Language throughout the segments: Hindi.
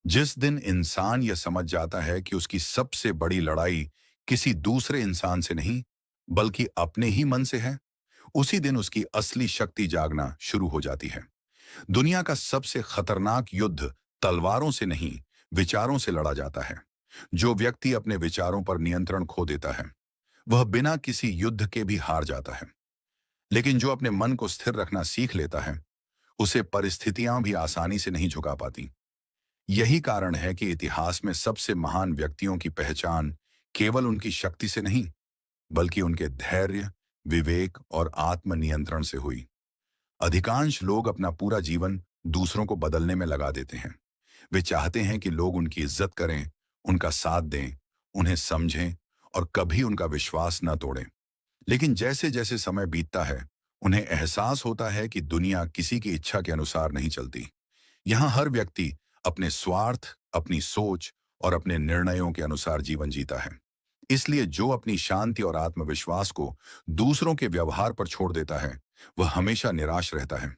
जिस दिन इंसान यह समझ जाता है कि उसकी सबसे बड़ी लड़ाई किसी दूसरे इंसान से नहीं, बल्कि अपने ही मन से है, उसी दिन उसकी असली शक्ति जागना शुरू हो जाती है। दुनिया का सबसे खतरनाक युद्ध तलवारों से नहीं, विचारों से लड़ा जाता है। जो व्यक्ति अपने विचारों पर नियंत्रण खो देता है, वह बिना किसी युद्ध के भी हार जाता है। लेकिन जो अपने मन को स्थिर रखना सीख लेता है, उसे परिस्थितियां भी आसानी से नहीं झुका पाती। यही कारण है कि इतिहास में सबसे महान व्यक्तियों की पहचान केवल उनकी शक्ति से नहीं, बल्कि उनके धैर्य, विवेक और आत्मनियंत्रण से हुई। अधिकांश लोग अपना पूरा जीवन दूसरों को बदलने में लगा देते हैं। वे चाहते हैं कि लोग उनकी इज्जत करें, उनका साथ दें, उन्हें समझें और कभी उनका विश्वास न तोड़ें। लेकिन जैसे जैसे समय बीतता है, उन्हें एहसास होता है कि दुनिया किसी की इच्छा के अनुसार नहीं चलती। यहाँ हर व्यक्ति अपने स्वार्थ, अपनी सोच और अपने निर्णयों के अनुसार जीवन जीता है। इसलिए जो अपनी शांति और आत्मविश्वास को दूसरों के व्यवहार पर छोड़ देता है, वह हमेशा निराश रहता है।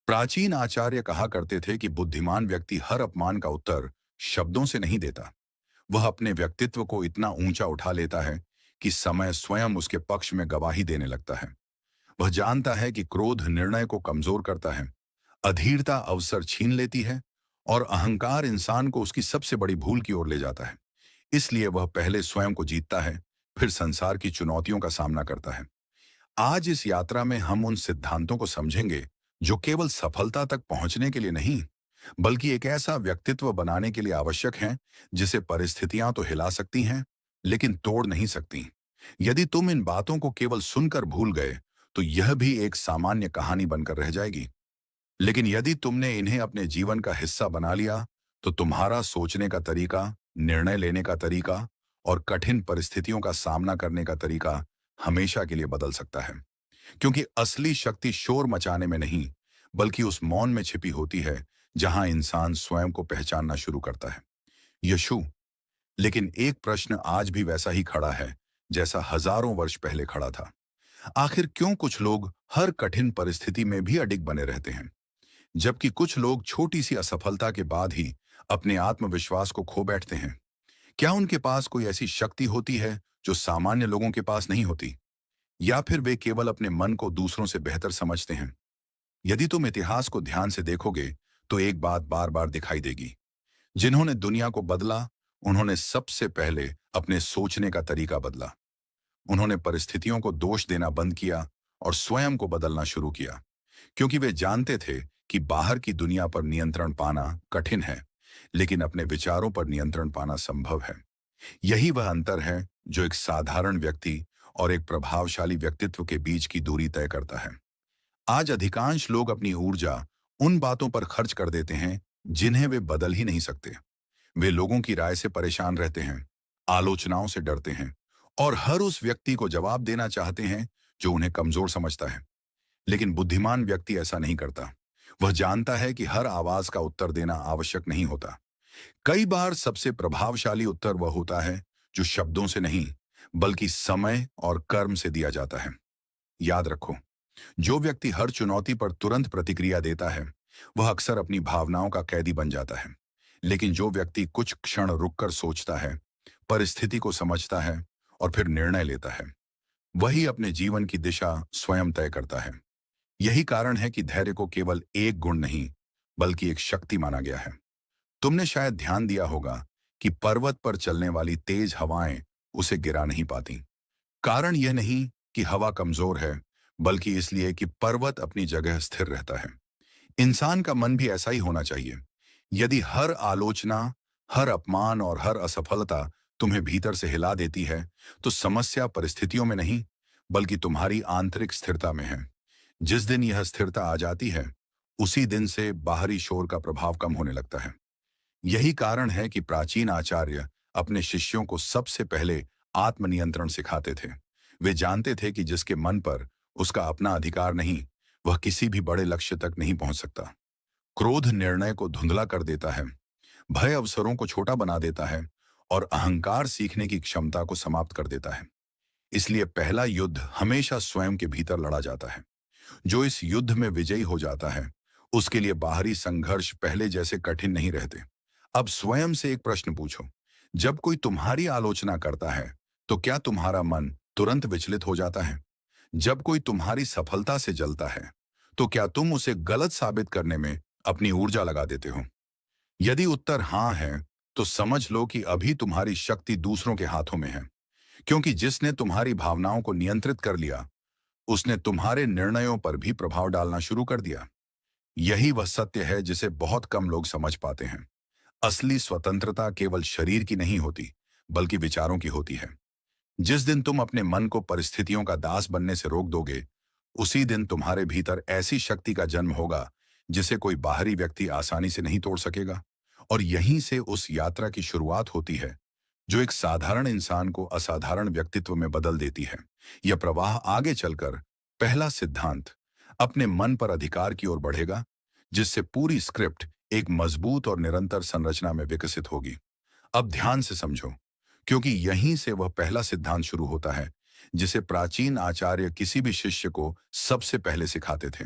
प्राचीन आचार्य कहा करते थे कि बुद्धिमान व्यक्ति हर अपमान का उत्तर शब्दों से नहीं देता। वह अपने व्यक्तित्व को इतना ऊंचा उठा लेता है कि समय स्वयं उसके पक्ष में गवाही देने लगता है। वह जानता है कि क्रोध निर्णय को कमजोर करता है, अधीरता अवसर छीन लेती है और अहंकार इंसान को उसकी सबसे बड़ी भूल की ओर ले जाता है। इसलिए वह पहले स्वयं को जीतता है, फिर संसार की चुनौतियों का सामना करता है। आज इस यात्रा में हम उन सिद्धांतों को समझेंगे जो केवल सफलता तक पहुंचने के लिए नहीं, बल्कि एक ऐसा व्यक्तित्व बनाने के लिए आवश्यक हैं जिसे परिस्थितियां तो हिला सकती हैं, लेकिन तोड़ नहीं सकती। यदि तुम इन बातों को केवल सुनकर भूल गए, तो यह भी एक सामान्य कहानी बनकर रह जाएगी। लेकिन यदि तुमने इन्हें अपने जीवन का हिस्सा बना लिया, तो तुम्हारा सोचने का तरीका, निर्णय लेने का तरीका और कठिन परिस्थितियों का सामना करने का तरीका हमेशा के लिए बदल सकता है। क्योंकि असली शक्ति शोर मचाने में नहीं, बल्कि उस मौन में छिपी होती है जहां इंसान स्वयं को पहचानना शुरू करता है। यशु, लेकिन एक प्रश्न आज भी वैसा ही खड़ा है जैसा हजारों वर्ष पहले खड़ा था। आखिर क्यों कुछ लोग हर कठिन परिस्थिति में भी अडिग बने रहते हैं, जबकि कुछ लोग छोटी सी असफलता के बाद ही अपने आत्मविश्वास को खो बैठते हैं? क्या उनके पास कोई ऐसी शक्ति होती है जो सामान्य लोगों के पास नहीं होती, या फिर वे केवल अपने मन को दूसरों से बेहतर समझते हैं? यदि तुम इतिहास को ध्यान से देखोगे, तो एक बात बार बार दिखाई देगी। जिन्होंने दुनिया को बदला, उन्होंने सबसे पहले अपने सोचने का तरीका बदला। उन्होंने परिस्थितियों को दोष देना बंद किया और स्वयं को बदलना शुरू किया, क्योंकि वे जानते थे कि बाहर की दुनिया पर नियंत्रण पाना कठिन है, लेकिन अपने विचारों पर नियंत्रण पाना संभव है। यही वह अंतर है जो एक साधारण व्यक्ति और एक प्रभावशाली व्यक्तित्व के बीच की दूरी तय करता है। आज अधिकांश लोग अपनी ऊर्जा उन बातों पर खर्च कर देते हैं जिन्हें वे बदल ही नहीं सकते। वे लोगों की राय से परेशान रहते हैं, आलोचनाओं से डरते हैं और हर उस व्यक्ति को जवाब देना चाहते हैं जो उन्हें कमजोर समझता है। लेकिन बुद्धिमान व्यक्ति ऐसा नहीं करता। वह जानता है कि हर आवाज का उत्तर देना आवश्यक नहीं होता। कई बार सबसे प्रभावशाली उत्तर वह होता है जो शब्दों से नहीं, बल्कि समय और कर्म से दिया जाता है। याद रखो, जो व्यक्ति हर चुनौती पर तुरंत प्रतिक्रिया देता है, वह अक्सर अपनी भावनाओं का कैदी बन जाता है। लेकिन जो व्यक्ति कुछ क्षण रुककर सोचता है, परिस्थिति को समझता है और फिर निर्णय लेता है, वही अपने जीवन की दिशा स्वयं तय करता है। यही कारण है कि धैर्य को केवल एक गुण नहीं, बल्कि एक शक्ति माना गया है। तुमने शायद ध्यान दिया होगा कि पर्वत पर चलने वाली तेज हवाएं उसे गिरा नहीं पाती। कारण यह नहीं कि हवा कमजोर है, बल्कि इसलिए कि पर्वत अपनी जगह स्थिर रहता है। इंसान का मन भी ऐसा ही होना चाहिए। यदि हर आलोचना, हर अपमान और हर असफलता तुम्हें भीतर से हिला देती है, तो समस्या परिस्थितियों में नहीं, बल्कि तुम्हारी आंतरिक स्थिरता में है। जिस दिन यह स्थिरता आ जाती है, उसी दिन से बाहरी शोर का प्रभाव कम होने लगता है। यही कारण है कि प्राचीन आचार्य अपने शिष्यों को सबसे पहले आत्मनियंत्रण सिखाते थे। वे जानते थे कि जिसके मन पर उसका अपना अधिकार नहीं, वह किसी भी बड़े लक्ष्य तक नहीं पहुंच सकता। क्रोध निर्णय को धुंधला कर देता है, भय अवसरों को छोटा बना देता है और अहंकार सीखने की क्षमता को समाप्त कर देता है। इसलिए पहला युद्ध हमेशा स्वयं के भीतर लड़ा जाता है। जो इस युद्ध में विजयी हो जाता है, उसके लिए बाहरी संघर्ष पहले जैसे कठिन नहीं रहते। अब स्वयं से एक प्रश्न पूछो, जब कोई तुम्हारी आलोचना करता है, तो क्या तुम्हारा मन तुरंत विचलित हो जाता है? जब कोई तुम्हारी सफलता से जलता है, तो क्या तुम उसे गलत साबित करने में अपनी ऊर्जा लगा देते हो? यदि उत्तर हाँ है, तो समझ लो कि अभी तुम्हारी शक्ति दूसरों के हाथों में है, क्योंकि जिसने तुम्हारी भावनाओं को नियंत्रित कर लिया, उसने तुम्हारे निर्णयों पर भी प्रभाव डालना शुरू कर दिया। यही वह सत्य है जिसे बहुत कम लोग समझ पाते हैं। असली स्वतंत्रता केवल शरीर की नहीं होती, बल्कि विचारों की होती है। जिस दिन तुम अपने मन को परिस्थितियों का दास बनने से रोक दोगे, उसी दिन तुम्हारे भीतर ऐसी शक्ति का जन्म होगा जिसे कोई बाहरी व्यक्ति आसानी से नहीं तोड़ सकेगा। और यहीं से उस यात्रा की शुरुआत होती है जो एक साधारण इंसान को असाधारण व्यक्तित्व में बदल देती है। यह प्रवाह आगे चलकर पहला सिद्धांत, अपने मन पर अधिकार की ओर बढ़ेगा, जिससे पूरी स्क्रिप्ट एक मजबूत और निरंतर संरचना में विकसित होगी। अब ध्यान से समझो, क्योंकि यहीं से वह पहला सिद्धांत शुरू होता है जिसे प्राचीन आचार्य किसी भी शिष्य को सबसे पहले सिखाते थे।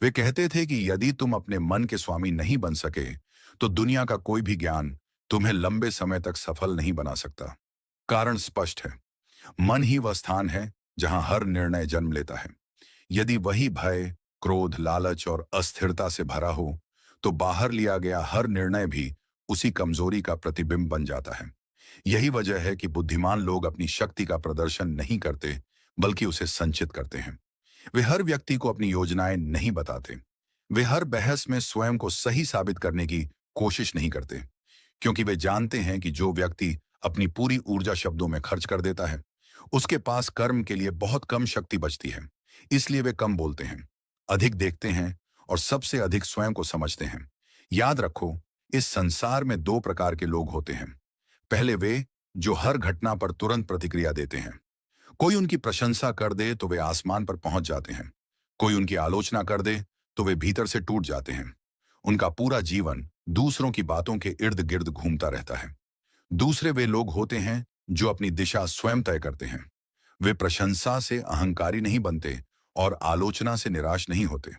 वे कहते थे कि यदि तुम अपने मन के स्वामी नहीं बन सके, तो दुनिया का कोई भी ज्ञान तुम्हें लंबे समय तक सफल नहीं बना सकता। कारण स्पष्ट है, मन ही वह स्थान है जहां हर निर्णय जन्म लेता है। यदि वही भय, क्रोध, लालच और अस्थिरता से भरा हो, तो बाहर लिया गया हर निर्णय भी उसी कमजोरी का प्रतिबिंब बन जाता है। यही वजह है कि बुद्धिमान लोग अपनी शक्ति का प्रदर्शन नहीं करते, बल्कि उसे संचित करते हैं। वे हर व्यक्ति को अपनी योजनाएं नहीं बताते। वे हर बहस में स्वयं को सही साबित करने की कोशिश नहीं करते, क्योंकि वे जानते हैं कि जो व्यक्ति अपनी पूरी ऊर्जा शब्दों में खर्च कर देता है, उसके पास कर्म के लिए बहुत कम शक्ति बचती है। इसलिए वे कम बोलते हैं, अधिक देखते हैं और सबसे अधिक स्वयं को समझते हैं। याद रखो, इस संसार में दो प्रकार के लोग होते हैं। पहले वे जो हर घटना पर तुरंत प्रतिक्रिया देते हैं। कोई उनकी प्रशंसा कर दे तो वे आसमान पर पहुंच जाते हैं। कोई उनकी आलोचना कर दे तो वे भीतर से टूट जाते हैं। उनका पूरा जीवन दूसरों की बातों के इर्द गिर्द घूमता रहता है। दूसरे वे लोग होते हैं जो अपनी दिशा स्वयं तय करते हैं। वे प्रशंसा से अहंकारी नहीं बनते और आलोचना से निराश नहीं होते।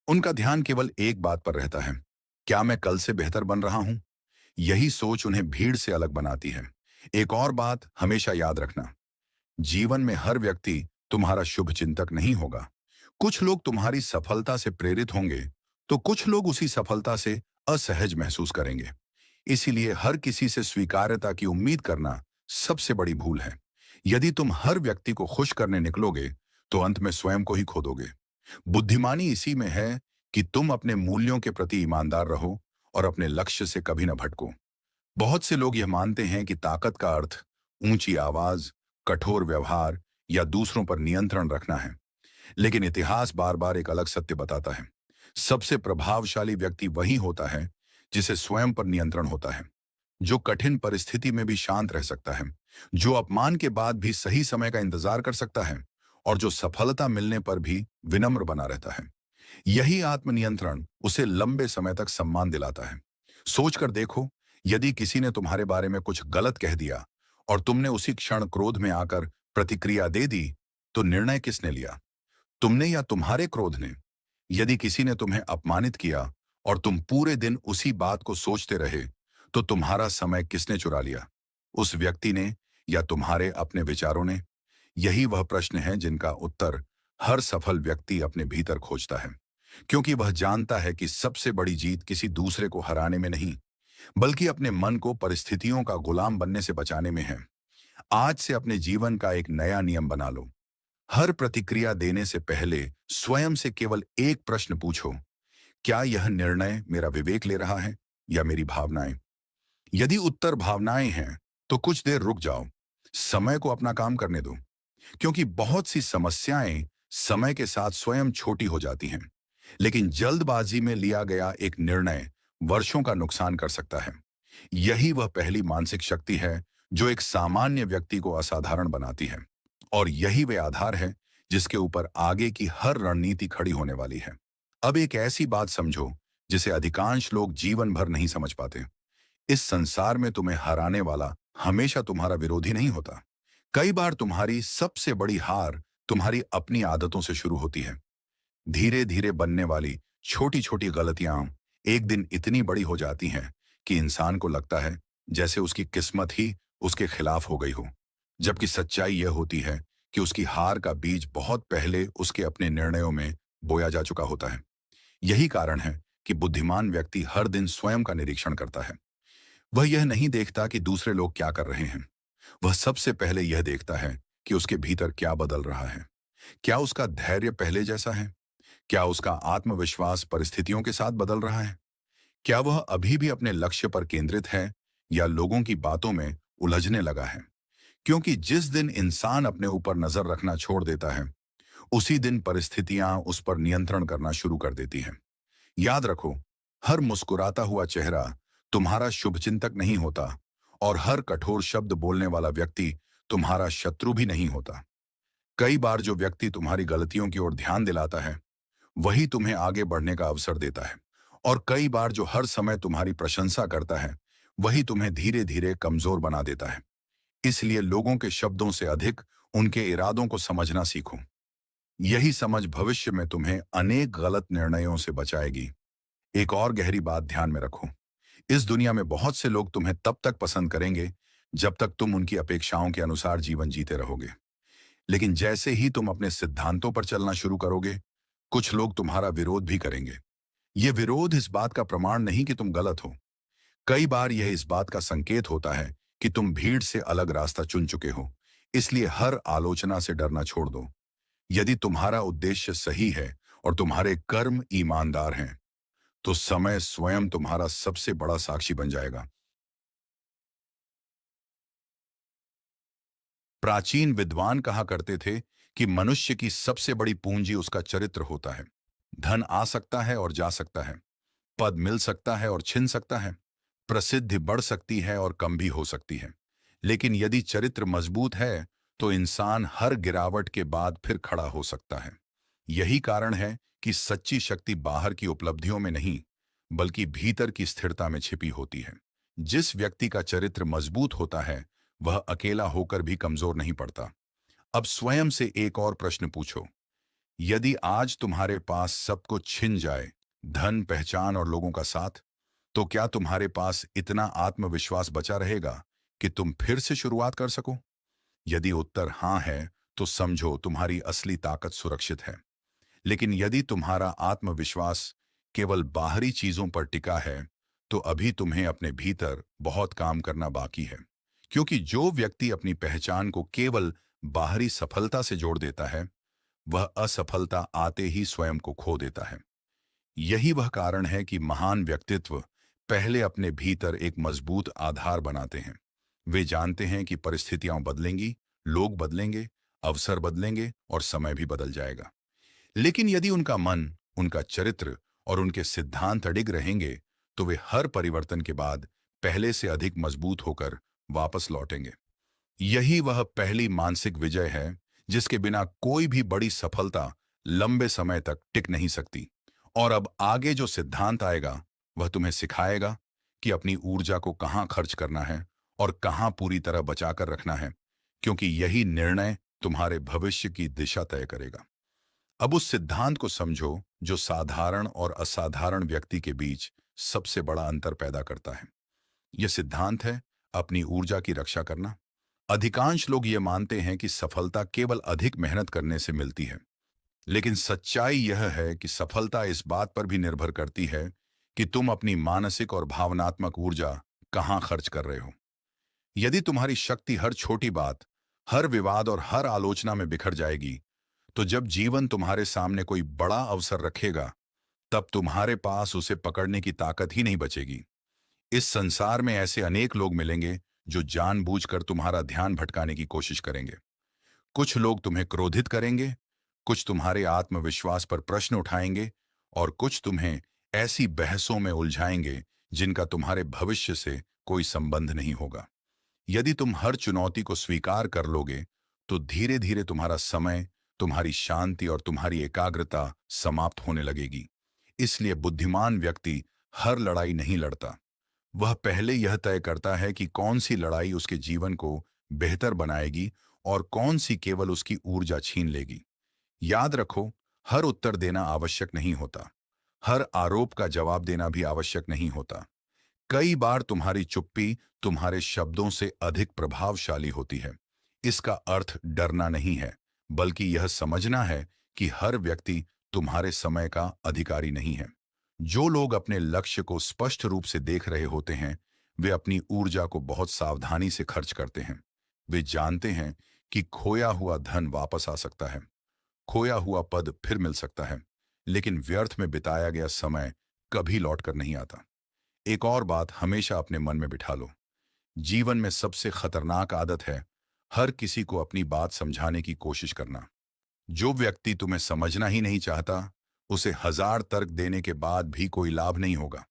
उनका ध्यान केवल एक बात पर रहता है, क्या मैं कल से बेहतर बन रहा हूं? यही सोच उन्हें भीड़ से अलग बनाती है। एक और बात हमेशा याद रखना, जीवन में हर व्यक्ति तुम्हारा शुभ चिंतक नहीं होगा। कुछ लोग तुम्हारी सफलता से प्रेरित होंगे, तो कुछ लोग उसी सफलता से असहज महसूस करेंगे। इसीलिए हर किसी से स्वीकार्यता की उम्मीद करना सबसे बड़ी भूल है। यदि तुम हर व्यक्ति को खुश करने निकलोगे, तो अंत में स्वयं को ही खो दोगे। बुद्धिमानी इसी में है कि तुम अपने मूल्यों के प्रति ईमानदार रहो और अपने लक्ष्य से कभी न भटको। बहुत से लोग यह मानते हैं कि ताकत का अर्थ ऊंची आवाज, कठोर व्यवहार या दूसरों पर नियंत्रण रखना है। लेकिन इतिहास बार बार एक अलग सत्य बताता है। सबसे प्रभावशाली व्यक्ति वही होता है जिसे स्वयं पर नियंत्रण होता है, जो कठिन परिस्थिति में भी शांत रह सकता है, जो अपमान के बाद भी सही समय का इंतजार कर सकता है और जो सफलता मिलने पर भी विनम्र बना रहता है। यही आत्मनियंत्रण उसे लंबे समय तक सम्मान दिलाता है। सोचकर देखो, यदि किसी ने तुम्हारे बारे में कुछ गलत कह दिया और तुमने उसी क्षण क्रोध में आकर प्रतिक्रिया दे दी, तो निर्णय किसने लिया, तुमने या तुम्हारे क्रोध ने? यदि किसी ने तुम्हें अपमानित किया और तुम पूरे दिन उसी बात को सोचते रहे, तो तुम्हारा समय किसने चुरा लिया, उस व्यक्ति ने या तुम्हारे अपने विचारों ने? यही वह प्रश्न है जिनका उत्तर हर सफल व्यक्ति अपने भीतर खोजता है, क्योंकि वह जानता है कि सबसे बड़ी जीत किसी दूसरे को हराने में नहीं, बल्कि अपने मन को परिस्थितियों का गुलाम बनने से बचाने में है। आज से अपने जीवन का एक नया नियम बना लो। हर प्रतिक्रिया देने से पहले स्वयं से केवल एक प्रश्न पूछो, क्या यह निर्णय मेरा विवेक ले रहा है या मेरी भावनाएं? यदि उत्तर भावनाएं हैं, तो कुछ देर रुक जाओ, समय को अपना काम करने दो, क्योंकि बहुत सी समस्याएं समय के साथ स्वयं छोटी हो जाती हैं। लेकिन जल्दबाजी में लिया गया एक निर्णय वर्षों का नुकसान कर सकता है। यही वह पहली मानसिक शक्ति है जो एक सामान्य व्यक्ति को असाधारण बनाती है। और यही वे आधार है जिसके ऊपर आगे की हर रणनीति खड़ी होने वाली है। अब एक ऐसी बात समझो जिसे अधिकांश लोग जीवन भर नहीं समझ पाते। इस संसार में तुम्हें हराने वाला हमेशा तुम्हारा विरोधी नहीं होता। कई बार तुम्हारी सबसे बड़ी हार तुम्हारी अपनी आदतों से शुरू होती है। धीरे धीरे बनने वाली छोटी छोटी गलतियां एक दिन इतनी बड़ी हो जाती हैं कि इंसान को लगता है जैसे उसकी किस्मत ही उसके खिलाफ हो गई हो, जबकि सच्चाई यह होती है कि उसकी हार का बीज बहुत पहले उसके अपने निर्णयों में बोया जा चुका होता है। यही कारण है कि बुद्धिमान व्यक्ति हर दिन स्वयं का निरीक्षण करता है। वह यह नहीं देखता कि दूसरे लोग क्या कर रहे हैं। वह सबसे पहले यह देखता है कि उसके भीतर क्या बदल रहा है। क्या उसका धैर्य पहले जैसा है? क्या उसका आत्मविश्वास परिस्थितियों के साथ बदल रहा है? क्या वह अभी भी अपने लक्ष्य पर केंद्रित है या लोगों की बातों में उलझने लगा है? क्योंकि जिस दिन इंसान अपने ऊपर नजर रखना छोड़ देता है, उसी दिन परिस्थितियां उस पर नियंत्रण करना शुरू कर देती हैं। याद रखो, हर मुस्कुराता हुआ चेहरा तुम्हारा शुभचिंतक नहीं होता और हर कठोर शब्द बोलने वाला व्यक्ति तुम्हारा शत्रु भी नहीं होता। कई बार जो व्यक्ति तुम्हारी गलतियों की ओर ध्यान दिलाता है, वही तुम्हें आगे बढ़ने का अवसर देता है। और कई बार जो हर समय तुम्हारी प्रशंसा करता है, वही तुम्हें धीरे धीरे कमजोर बना देता है। इसलिए लोगों के शब्दों से अधिक उनके इरादों को समझना सीखो। यही समझ भविष्य में तुम्हें अनेक गलत निर्णयों से बचाएगी। एक और गहरी बात ध्यान में रखो। इस दुनिया में बहुत से लोग तुम्हें तब तक पसंद करेंगे जब तक तुम उनकी अपेक्षाओं के अनुसार जीवन जीते रहोगे। लेकिन जैसे ही तुम अपने सिद्धांतों पर चलना शुरू करोगे, कुछ लोग तुम्हारा विरोध भी करेंगे। ये विरोध इस बात का प्रमाण नहीं कि तुम गलत हो। कई बार यह इस बात का संकेत होता है कि तुम भीड़ से अलग रास्ता चुन चुके हो। इसलिए हर आलोचना से डरना छोड़ दो। यदि तुम्हारा उद्देश्य सही है और तुम्हारे कर्म ईमानदार हैं, तो समय स्वयं तुम्हारा सबसे बड़ा साक्षी बन जाएगा। प्राचीन विद्वान कहा करते थे कि मनुष्य की सबसे बड़ी पूंजी उसका चरित्र होता है। धन आ सकता है और जा सकता है, पद मिल सकता है और छिन सकता है, प्रसिद्धि बढ़ सकती है और कम भी हो सकती है। लेकिन यदि चरित्र मजबूत है, तो इंसान हर गिरावट के बाद फिर खड़ा हो सकता है। यही कारण है कि सच्ची शक्ति बाहर की उपलब्धियों में नहीं, बल्कि भीतर की स्थिरता में छिपी होती है। जिस व्यक्ति का चरित्र मजबूत होता है, वह अकेला होकर भी कमजोर नहीं पड़ता। अब स्वयं से एक और प्रश्न पूछो। यदि आज तुम्हारे पास सब कुछ छिन जाए, धन, पहचान और लोगों का साथ, तो क्या तुम्हारे पास इतना आत्मविश्वास बचा रहेगा कि तुम फिर से शुरुआत कर सको? यदि उत्तर हाँ है, तो समझो तुम्हारी असली ताकत सुरक्षित है। लेकिन यदि तुम्हारा आत्मविश्वास केवल बाहरी चीजों पर टिका है, तो अभी तुम्हें अपने भीतर बहुत काम करना बाकी है। क्योंकि जो व्यक्ति अपनी पहचान को केवल बाहरी सफलता से जोड़ देता है, वह असफलता आते ही स्वयं को खो देता है। यही वह कारण है कि महान व्यक्तित्व पहले अपने भीतर एक मजबूत आधार बनाते हैं। वे जानते हैं कि परिस्थितियां बदलेंगी, लोग बदलेंगे, अवसर बदलेंगे और समय भी बदल जाएगा। लेकिन यदि उनका मन, उनका चरित्र और उनके सिद्धांत अडिग रहेंगे, तो वे हर परिवर्तन के बाद पहले से अधिक मजबूत होकर वापस लौटेंगे। यही वह पहली मानसिक विजय है जिसके बिना कोई भी बड़ी सफलता लंबे समय तक टिक नहीं सकती। और अब आगे जो सिद्धांत आएगा, वह तुम्हें सिखाएगा कि अपनी ऊर्जा को कहाँ खर्च करना है और कहाँ पूरी तरह बचाकर रखना है, क्योंकि यही निर्णय तुम्हारे भविष्य की दिशा तय करेगा। अब उस सिद्धांत को समझो जो साधारण और असाधारण व्यक्ति के बीच सबसे बड़ा अंतर पैदा करता है। यह सिद्धांत है अपनी ऊर्जा की रक्षा करना। अधिकांश लोग ये मानते हैं कि सफलता केवल अधिक मेहनत करने से मिलती है। लेकिन सच्चाई यह है कि सफलता इस बात पर भी निर्भर करती है कि तुम अपनी मानसिक और भावनात्मक ऊर्जा कहाँ खर्च कर रहे हो। यदि तुम्हारी शक्ति हर छोटी बात, हर विवाद और हर आलोचना में बिखर जाएगी, तो जब जीवन तुम्हारे सामने कोई बड़ा अवसर रखेगा, तब तुम्हारे पास उसे पकड़ने की ताकत ही नहीं बचेगी। इस संसार में ऐसे अनेक लोग मिलेंगे जो जानबूझकर तुम्हारा ध्यान भटकाने की कोशिश करेंगे। कुछ लोग तुम्हें क्रोधित करेंगे, कुछ तुम्हारे आत्मविश्वास पर प्रश्न उठाएंगे और कुछ तुम्हें ऐसी बहसों में उलझाएंगे जिनका तुम्हारे भविष्य से कोई संबंध नहीं होगा। यदि तुम हर चुनौती को स्वीकार कर लोगे, तो धीरे धीरे तुम्हारा समय, तुम्हारी शांति और तुम्हारी एकाग्रता समाप्त होने लगेगी। इसलिए बुद्धिमान व्यक्ति हर लड़ाई नहीं लड़ता। वह पहले यह तय करता है कि कौन सी लड़ाई उसके जीवन को बेहतर बनाएगी और कौन सी केवल उसकी ऊर्जा छीन लेगी। याद रखो, हर उत्तर देना आवश्यक नहीं होता। हर आरोप का जवाब देना भी आवश्यक नहीं होता। कई बार तुम्हारी चुप्पी तुम्हारे शब्दों से अधिक प्रभावशाली होती है। इसका अर्थ डरना नहीं है, बल्कि यह समझना है कि हर व्यक्ति तुम्हारे समय का अधिकारी नहीं है। जो लोग अपने लक्ष्य को स्पष्ट रूप से देख रहे होते हैं, वे अपनी ऊर्जा को बहुत सावधानी से खर्च करते हैं। वे जानते हैं कि खोया हुआ धन वापस आ सकता है, खोया हुआ पद फिर मिल सकता है, लेकिन व्यर्थ में बिताया गया समय कभी लौट कर नहीं आता। एक और बात हमेशा अपने मन में बिठा लो। जीवन में सबसे खतरनाक आदत है हर किसी को अपनी बात समझाने की कोशिश करना। जो व्यक्ति तुम्हें समझना ही नहीं चाहता, उसे हजार तर्क देने के बाद भी कोई लाभ नहीं होगा।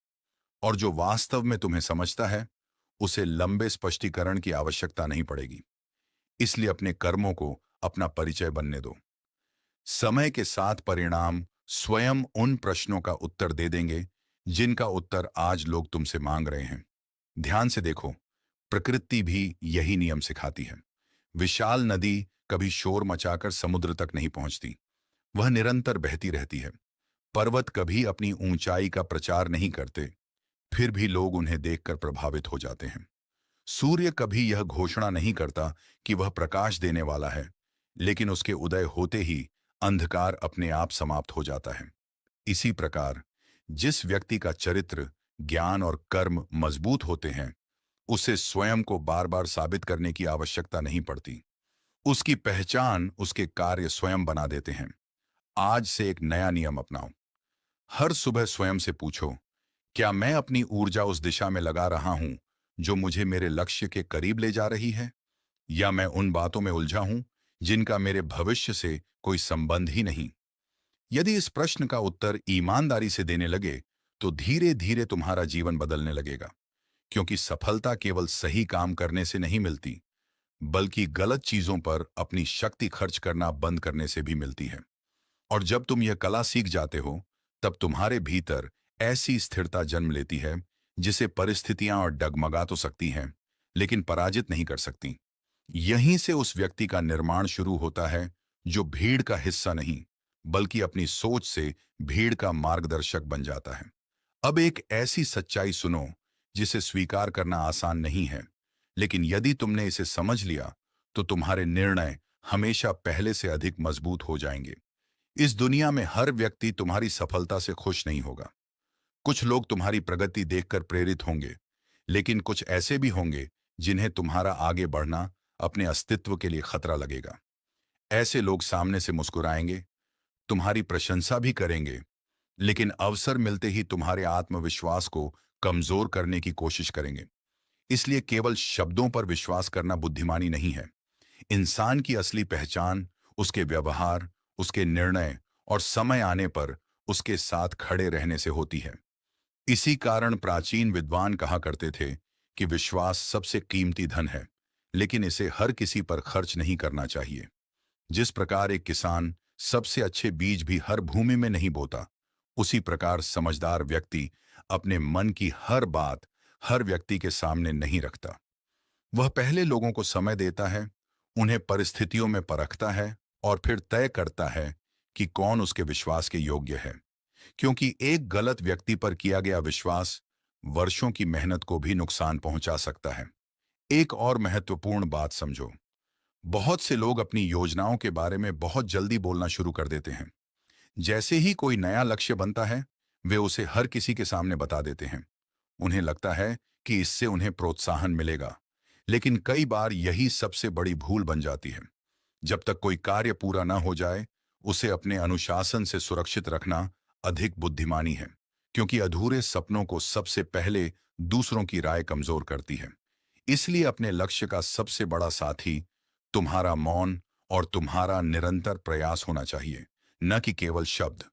और जो वास्तव में तुम्हें समझता है, उसे लंबे स्पष्टीकरण की आवश्यकता नहीं पड़ेगी। इसलिए अपने कर्मों को अपना परिचय बनने दो। समय के साथ परिणाम स्वयं उन प्रश्नों का उत्तर दे देंगे जिनका उत्तर आज लोग तुमसे मांग रहे हैं। ध्यान से देखो, प्रकृति भी यही नियम सिखाती है। विशाल नदी कभी शोर मचाकर समुद्र तक नहीं पहुंचती, वह निरंतर बहती रहती है। पर्वत कभी अपनी ऊंचाई का प्रचार नहीं करते, फिर भी लोग उन्हें देखकर प्रभावित हो जाते हैं। सूर्य कभी यह घोषणा नहीं करता कि वह प्रकाश देने वाला है, लेकिन उसके उदय होते ही अंधकार अपने आप समाप्त हो जाता है। इसी प्रकार जिस व्यक्ति का चरित्र, ज्ञान और कर्म मजबूत होते हैं, उसे स्वयं को बार बार साबित करने की आवश्यकता नहीं पड़ती। उसकी पहचान उसके कार्य स्वयं बना देते हैं। आज से एक नया नियम अपनाओ। हर सुबह स्वयं से पूछो, क्या मैं अपनी ऊर्जा उस दिशा में लगा रहा हूं जो मुझे मेरे लक्ष्य के करीब ले जा रही है, या मैं उन बातों में उलझा हूं जिनका मेरे भविष्य से कोई संबंध ही नहीं। यदि इस प्रश्न का उत्तर ईमानदारी से देने लगे, तो धीरे धीरे तुम्हारा जीवन बदलने लगेगा। क्योंकि सफलता केवल सही काम करने से नहीं मिलती, बल्कि गलत चीजों पर अपनी शक्ति खर्च करना बंद करने से भी मिलती है। और जब तुम यह कला सीख जाते हो, तब तुम्हारे भीतर ऐसी स्थिरता जन्म लेती है जिसे परिस्थितियां और डगमगा तो सकती हैं, लेकिन पराजित नहीं कर सकती। यहीं से उस व्यक्ति का निर्माण शुरू होता है जो भीड़ का हिस्सा नहीं, बल्कि अपनी सोच से भीड़ का मार्गदर्शक बन जाता है। अब एक ऐसी सच्चाई सुनो जिसे स्वीकार करना आसान नहीं है, लेकिन यदि तुमने इसे समझ लिया, तो तुम्हारे निर्णय हमेशा पहले से अधिक मजबूत हो जाएंगे। इस दुनिया में हर व्यक्ति तुम्हारी सफलता से खुश नहीं होगा। कुछ लोग तुम्हारी प्रगति देखकर प्रेरित होंगे, लेकिन कुछ ऐसे भी होंगे जिन्हें तुम्हारा आगे बढ़ना अपने अस्तित्व के लिए खतरा लगेगा। ऐसे लोग सामने से मुस्कुराएंगे, तुम्हारी प्रशंसा भी करेंगे, लेकिन अवसर मिलते ही तुम्हारे आत्मविश्वास को कमजोर करने की कोशिश करेंगे। इसलिए केवल शब्दों पर विश्वास करना बुद्धिमानी नहीं है। इंसान की असली पहचान उसके व्यवहार, उसके निर्णय और समय आने पर उसके साथ खड़े रहने से होती है। इसी कारण प्राचीन विद्वान कहा करते थे कि विश्वास सबसे कीमती धन है, लेकिन इसे हर किसी पर खर्च नहीं करना चाहिए। जिस प्रकार एक किसान सबसे अच्छे बीज भी हर भूमि में नहीं बोता, उसी प्रकार समझदार व्यक्ति अपने मन की हर बात हर व्यक्ति के सामने नहीं रखता। वह पहले लोगों को समय देता है, उन्हें परिस्थितियों में परखता है और फिर तय करता है कि कौन उसके विश्वास के योग्य है। क्योंकि एक गलत व्यक्ति पर किया गया विश्वास वर्षों की मेहनत को भी नुकसान पहुंचा सकता है। एक और महत्वपूर्ण बात समझो, बहुत से लोग अपनी योजनाओं के बारे में बहुत जल्दी बोलना शुरू कर देते हैं। जैसे ही कोई नया लक्ष्य बनता है, वे उसे हर किसी के सामने बता देते हैं। उन्हें लगता है कि इससे उन्हें प्रोत्साहन मिलेगा, लेकिन कई बार यही सबसे बड़ी भूल बन जाती है। जब तक कोई कार्य पूरा ना हो जाए, उसे अपने अनुशासन से सुरक्षित रखना अधिक बुद्धिमानी है, क्योंकि अधूरे सपनों को सबसे पहले दूसरों की राय कमजोर करती है। इसलिए अपने लक्ष्य का सबसे बड़ा साथी तुम्हारा मौन और तुम्हारा निरंतर प्रयास होना चाहिए, न कि केवल शब्द।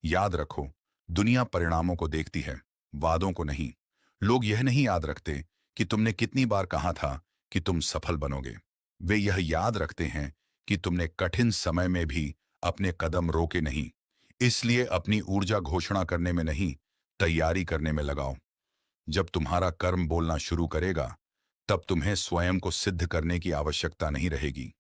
याद रखो, दुनिया परिणामों को देखती है, वादों को नहीं। लोग यह नहीं याद रखते कि तुमने कितनी बार कहा था कि तुम सफल बनोगे। वे यह याद रखते हैं कि तुमने कठिन समय में भी अपने कदम रोके नहीं। इसलिए अपनी ऊर्जा घोषणा करने में नहीं, तैयारी करने में लगाओ। जब तुम्हारा कर्म बोलना शुरू करेगा, तब तुम्हें स्वयं को सिद्ध करने की आवश्यकता नहीं रहेगी।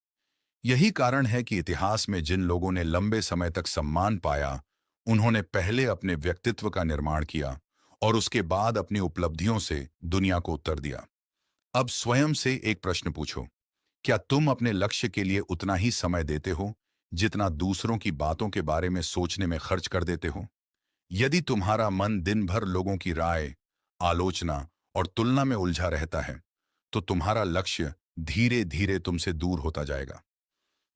यही कारण है कि इतिहास में जिन लोगों ने लंबे समय तक सम्मान पाया, उन्होंने पहले अपने व्यक्तित्व का निर्माण किया और उसके बाद अपनी उपलब्धियों से दुनिया को उत्तर दिया। अब स्वयं से एक प्रश्न पूछो, क्या तुम अपने लक्ष्य के लिए उतना ही समय देते हो जितना दूसरों की बातों के बारे में सोचने में खर्च कर देते हो? यदि तुम्हारा मन दिन भर लोगों की राय, आलोचना और तुलना में उलझा रहता है, तो तुम्हारा लक्ष्य धीरे धीरे तुमसे दूर होता जाएगा।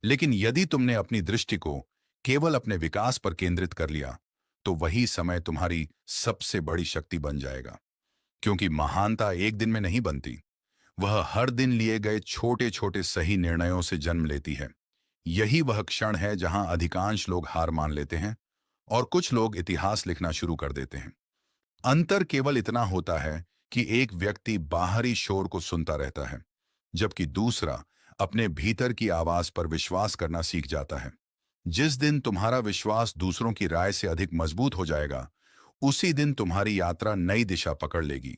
लेकिन यदि तुमने अपनी दृष्टि को केवल अपने विकास पर केंद्रित कर लिया, तो वही समय तुम्हारी सबसे बड़ी शक्ति बन जाएगा। क्योंकि महानता एक दिन में नहीं बनती, वह हर दिन लिए गए छोटे छोटे सही निर्णयों से जन्म लेती है। यही वह क्षण है जहां अधिकांश लोग हार मान लेते हैं और कुछ लोग इतिहास लिखना शुरू कर देते हैं। अंतर केवल इतना होता है कि एक व्यक्ति बाहरी शोर को सुनता रहता है, जबकि दूसरा अपने भीतर की आवाज पर विश्वास करना सीख जाता है। जिस दिन तुम्हारा विश्वास दूसरों की राय से अधिक मजबूत हो जाएगा, उसी दिन तुम्हारी यात्रा नई दिशा पकड़ लेगी।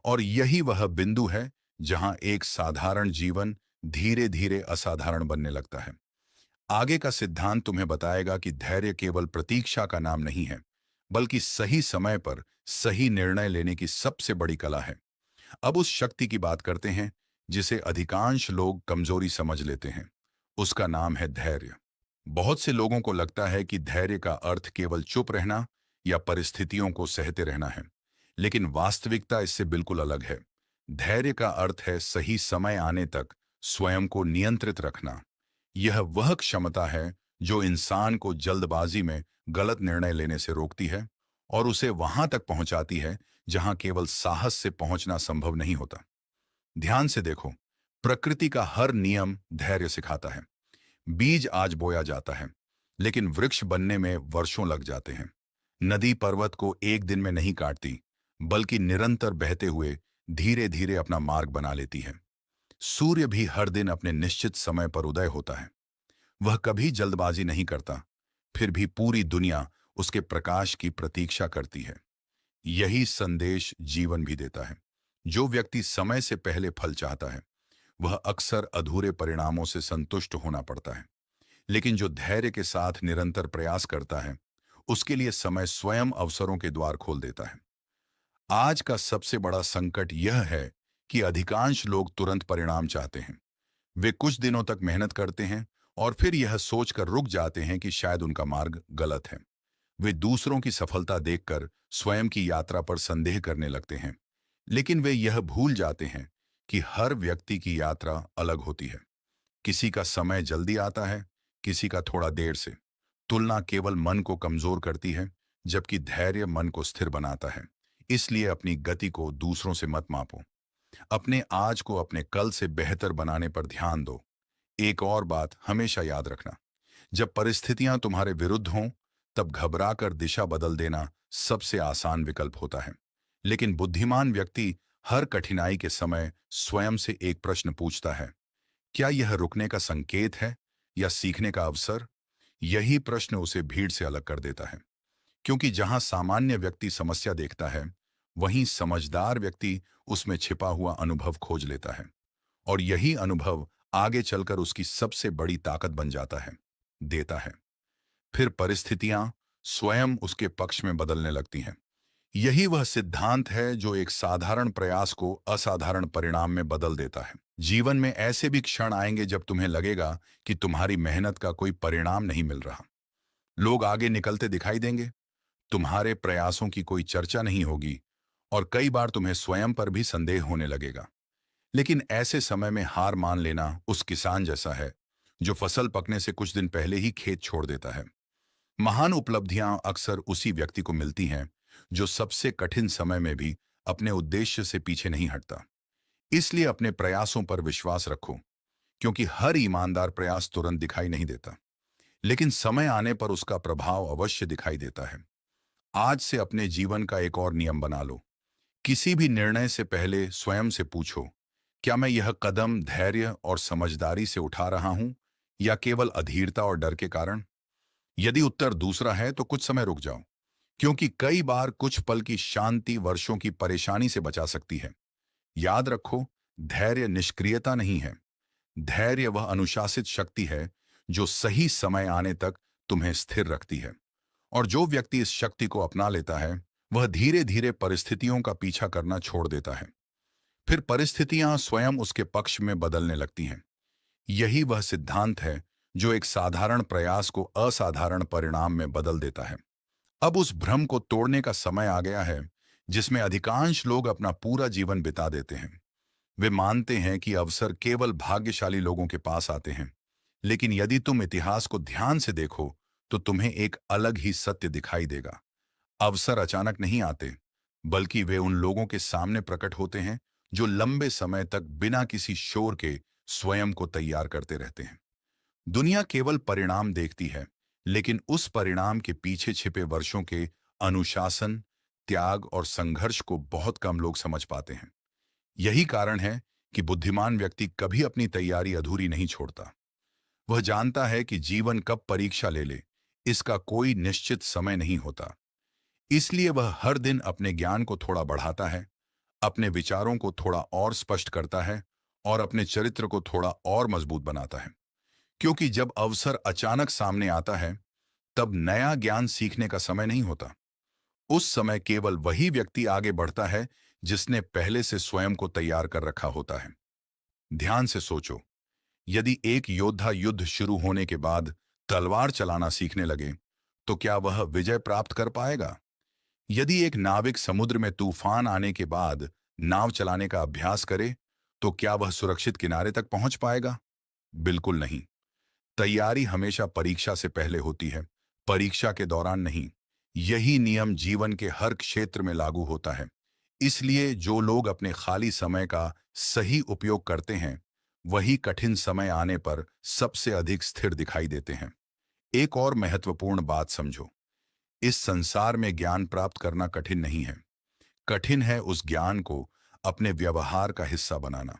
और यही वह बिंदु है जहां एक साधारण जीवन धीरे धीरे असाधारण बनने लगता है। आगे का सिद्धांत तुम्हें बताएगा कि धैर्य केवल प्रतीक्षा का नाम नहीं है, बल्कि सही समय पर सही निर्णय लेने की सबसे बड़ी कला है। अब उस शक्ति की बात करते हैं जिसे अधिकांश लोग कमजोरी समझ लेते हैं। उसका नाम है धैर्य। बहुत से लोगों को लगता है कि धैर्य का अर्थ केवल चुप रहना या परिस्थितियों को सहते रहना है, लेकिन वास्तविकता इससे बिल्कुल अलग है। धैर्य का अर्थ है सही समय आने तक स्वयं को नियंत्रित रखना। यह वह क्षमता है जो इंसान को जल्दबाजी में गलत निर्णय लेने से रोकती है और उसे वहां तक पहुंचाती है जहां केवल साहस से पहुंचना संभव नहीं होता। ध्यान से देखो, प्रकृति का हर नियम धैर्य सिखाता है। बीज आज बोया जाता है, लेकिन वृक्ष बनने में वर्षों लग जाते हैं। नदी पर्वत को एक दिन में नहीं काटती, बल्कि निरंतर बहते हुए धीरे धीरे अपना मार्ग बना लेती है। सूर्य भी हर दिन अपने निश्चित समय पर उदय होता है। वह कभी जल्दबाजी नहीं करता, फिर भी पूरी दुनिया उसके प्रकाश की प्रतीक्षा करती है। यही संदेश जीवन भी देता है। जो व्यक्ति समय से पहले फल चाहता है, वह अक्सर अधूरे परिणामों से संतुष्ट होना पड़ता है। लेकिन जो धैर्य के साथ निरंतर प्रयास करता है, उसके लिए समय स्वयं अवसरों के द्वार खोल देता है। आज का सबसे बड़ा संकट यह है कि अधिकांश लोग तुरंत परिणाम चाहते हैं। वे कुछ दिनों तक मेहनत करते हैं और फिर यह सोचकर रुक जाते हैं कि शायद उनका मार्ग गलत है। वे दूसरों की सफलता देखकर स्वयं की यात्रा पर संदेह करने लगते हैं, लेकिन वे यह भूल जाते हैं कि हर व्यक्ति की यात्रा अलग होती है। किसी का समय जल्दी आता है, किसी का थोड़ा देर से। तुलना केवल मन को कमजोर करती है, जबकि धैर्य मन को स्थिर बनाता है। इसलिए अपनी गति को दूसरों से मत मापो। अपने आज को अपने कल से बेहतर बनाने पर ध्यान दो। एक और बात हमेशा याद रखना, जब परिस्थितियां तुम्हारे विरुद्ध हों, तब घबराकर दिशा बदल देना सबसे आसान विकल्प होता है। लेकिन बुद्धिमान व्यक्ति हर कठिनाई के समय स्वयं से एक प्रश्न पूछता है, क्या यह रुकने का संकेत है या सीखने का अवसर? यही प्रश्न उसे भीड़ से अलग कर देता है। क्योंकि जहां सामान्य व्यक्ति समस्या देखता है, वहीं समझदार व्यक्ति उसमें छिपा हुआ अनुभव खोज लेता है। और यही अनुभव आगे चलकर उसकी सबसे बड़ी ताकत बन जाता है, देता है। फिर परिस्थितियां स्वयं उसके पक्ष में बदलने लगती हैं। यही वह सिद्धांत है जो एक साधारण प्रयास को असाधारण परिणाम में बदल देता है। जीवन में ऐसे भी क्षण आएंगे जब तुम्हें लगेगा कि तुम्हारी मेहनत का कोई परिणाम नहीं मिल रहा। लोग आगे निकलते दिखाई देंगे, तुम्हारे प्रयासों की कोई चर्चा नहीं होगी और कई बार तुम्हें स्वयं पर भी संदेह होने लगेगा। लेकिन ऐसे समय में हार मान लेना उस किसान जैसा है जो फसल पकने से कुछ दिन पहले ही खेत छोड़ देता है। महान उपलब्धियां अक्सर उसी व्यक्ति को मिलती हैं जो सबसे कठिन समय में भी अपने उद्देश्य से पीछे नहीं हटता। इसलिए अपने प्रयासों पर विश्वास रखो, क्योंकि हर ईमानदार प्रयास तुरंत दिखाई नहीं देता, लेकिन समय आने पर उसका प्रभाव अवश्य दिखाई देता है। आज से अपने जीवन का एक और नियम बना लो। किसी भी निर्णय से पहले स्वयं से पूछो, क्या मैं यह कदम धैर्य और समझदारी से उठा रहा हूं या केवल अधीरता और डर के कारण? यदि उत्तर दूसरा है तो कुछ समय रुक जाओ, क्योंकि कई बार कुछ पल की शांति वर्षों की परेशानी से बचा सकती है। याद रखो, धैर्य निष्क्रियता नहीं है। धैर्य वह अनुशासित शक्ति है जो सही समय आने तक तुम्हें स्थिर रखती है। और जो व्यक्ति इस शक्ति को अपना लेता है, वह धीरे धीरे परिस्थितियों का पीछा करना छोड़ देता है। फिर परिस्थितियां स्वयं उसके पक्ष में बदलने लगती हैं। यही वह सिद्धांत है जो एक साधारण प्रयास को असाधारण परिणाम में बदल देता है। अब उस भ्रम को तोड़ने का समय आ गया है जिसमें अधिकांश लोग अपना पूरा जीवन बिता देते हैं। वे मानते हैं कि अवसर केवल भाग्यशाली लोगों के पास आते हैं। लेकिन यदि तुम इतिहास को ध्यान से देखो तो तुम्हें एक अलग ही सत्य दिखाई देगा। अवसर अचानक नहीं आते, बल्कि वे उन लोगों के सामने प्रकट होते हैं जो लंबे समय तक बिना किसी शोर के स्वयं को तैयार करते रहते हैं। दुनिया केवल परिणाम देखती है, लेकिन उस परिणाम के पीछे छिपे वर्षों के अनुशासन, त्याग और संघर्ष को बहुत कम लोग समझ पाते हैं। यही कारण है कि बुद्धिमान व्यक्ति कभी अपनी तैयारी अधूरी नहीं छोड़ता। वह जानता है कि जीवन कब परीक्षा ले ले, इसका कोई निश्चित समय नहीं होता। इसलिए वह हर दिन अपने ज्ञान को थोड़ा बढ़ाता है, अपने विचारों को थोड़ा और स्पष्ट करता है और अपने चरित्र को थोड़ा और मजबूत बनाता है। क्योंकि जब अवसर अचानक सामने आता है, तब नया ज्ञान सीखने का समय नहीं होता। उस समय केवल वही व्यक्ति आगे बढ़ता है जिसने पहले से स्वयं को तैयार कर रखा होता है। ध्यान से सोचो, यदि एक योद्धा युद्ध शुरू होने के बाद तलवार चलाना सीखने लगे, तो क्या वह विजय प्राप्त कर पाएगा? यदि एक नाविक समुद्र में तूफान आने के बाद नाव चलाने का अभ्यास करे, तो क्या वह सुरक्षित किनारे तक पहुंच पाएगा? बिल्कुल नहीं। तैयारी हमेशा परीक्षा से पहले होती है, परीक्षा के दौरान नहीं। यही नियम जीवन के हर क्षेत्र में लागू होता है। इसलिए जो लोग अपने खाली समय का सही उपयोग करते हैं, वही कठिन समय आने पर सबसे अधिक स्थिर दिखाई देते हैं। एक और महत्वपूर्ण बात समझो, इस संसार में ज्ञान प्राप्त करना कठिन नहीं है। कठिन है उस ज्ञान को अपने व्यवहार का हिस्सा बनाना।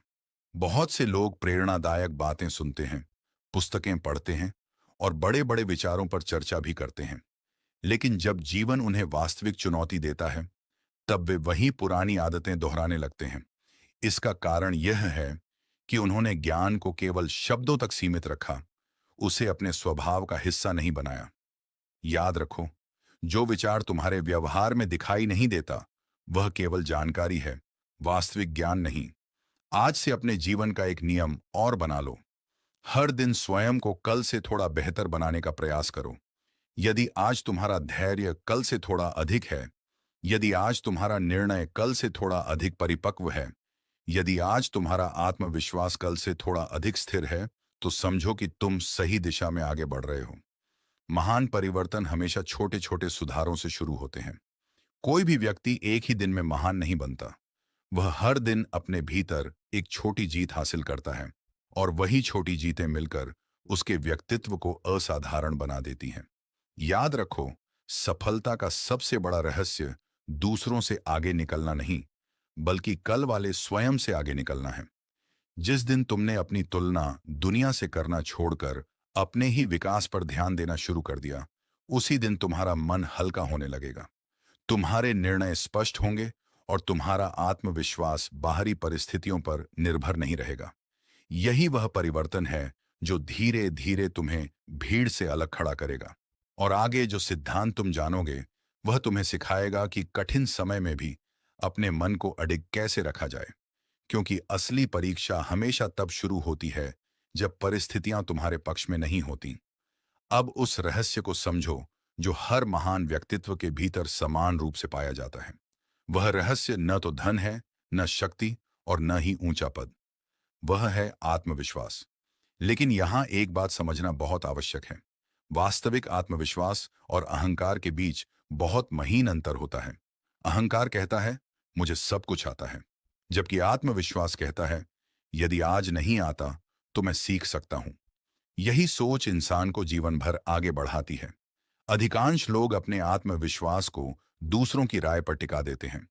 बहुत से लोग प्रेरणादायक बातें सुनते हैं, पुस्तकें पढ़ते हैं और बड़े बड़े विचारों पर चर्चा भी करते हैं। लेकिन जब जीवन उन्हें वास्तविक चुनौती देता है, तब वे वही पुरानी आदतें दोहराने लगते हैं। इसका कारण यह है कि उन्होंने ज्ञान को केवल शब्दों तक सीमित रखा, उसे अपने स्वभाव का हिस्सा नहीं बनाया। याद रखो, जो विचार तुम्हारे व्यवहार में दिखाई नहीं देता, वह केवल जानकारी है, वास्तविक ज्ञान नहीं। आज से अपने जीवन का एक नियम और बना लो। हर दिन स्वयं को कल से थोड़ा बेहतर बनाने का प्रयास करो। यदि आज तुम्हारा धैर्य कल से थोड़ा अधिक है, यदि आज तुम्हारा निर्णय कल से थोड़ा अधिक परिपक्व है, यदि आज तुम्हारा आत्मविश्वास कल से थोड़ा अधिक स्थिर है, तो समझो कि तुम सही दिशा में आगे बढ़ रहे हो। महान परिवर्तन हमेशा छोटे छोटे सुधारों से शुरू होते हैं। कोई भी व्यक्ति एक ही दिन में महान नहीं बनता। वह हर दिन अपने भीतर एक छोटी जीत हासिल करता है और वही छोटी जीतें मिलकर उसके व्यक्तित्व को असाधारण बना देती हैं। याद रखो, सफलता का सबसे बड़ा रहस्य दूसरों से आगे निकलना नहीं, बल्कि कल वाले स्वयं से आगे निकलना है। जिस दिन तुमने अपनी तुलना दुनिया से करना छोड़कर अपने ही विकास पर ध्यान देना शुरू कर दिया, उसी दिन तुम्हारा मन हल्का होने लगेगा। तुम्हारे निर्णय स्पष्ट होंगे और तुम्हारा आत्मविश्वास बाहरी परिस्थितियों पर निर्भर नहीं रहेगा। यही वह परिवर्तन है जो धीरे धीरे तुम्हें भीड़ से अलग खड़ा करेगा। और आगे जो सिद्धांत तुम जानोगे, वह तुम्हें सिखाएगा कि कठिन समय में भी अपने मन को अडिग कैसे रखा जाए। क्योंकि असली परीक्षा हमेशा तब शुरू होती है जब परिस्थितियां तुम्हारे पक्ष में नहीं होती। अब उस रहस्य को समझो जो हर महान व्यक्तित्व के भीतर समान रूप से पाया जाता है। वह रहस्य न तो धन है, न शक्ति और न ही ऊंचा पद। वह है आत्मविश्वास। लेकिन यहां एक बात समझना बहुत आवश्यक है। वास्तविक आत्मविश्वास और अहंकार के बीच बहुत महीन अंतर होता है। अहंकार कहता है, मुझे सब कुछ आता है, जबकि आत्मविश्वास कहता है, यदि आज नहीं आता तो मैं सीख सकता हूं। यही सोच इंसान को जीवन भर आगे बढ़ाती है। अधिकांश लोग अपने आत्मविश्वास को दूसरों की राय पर टिका देते हैं।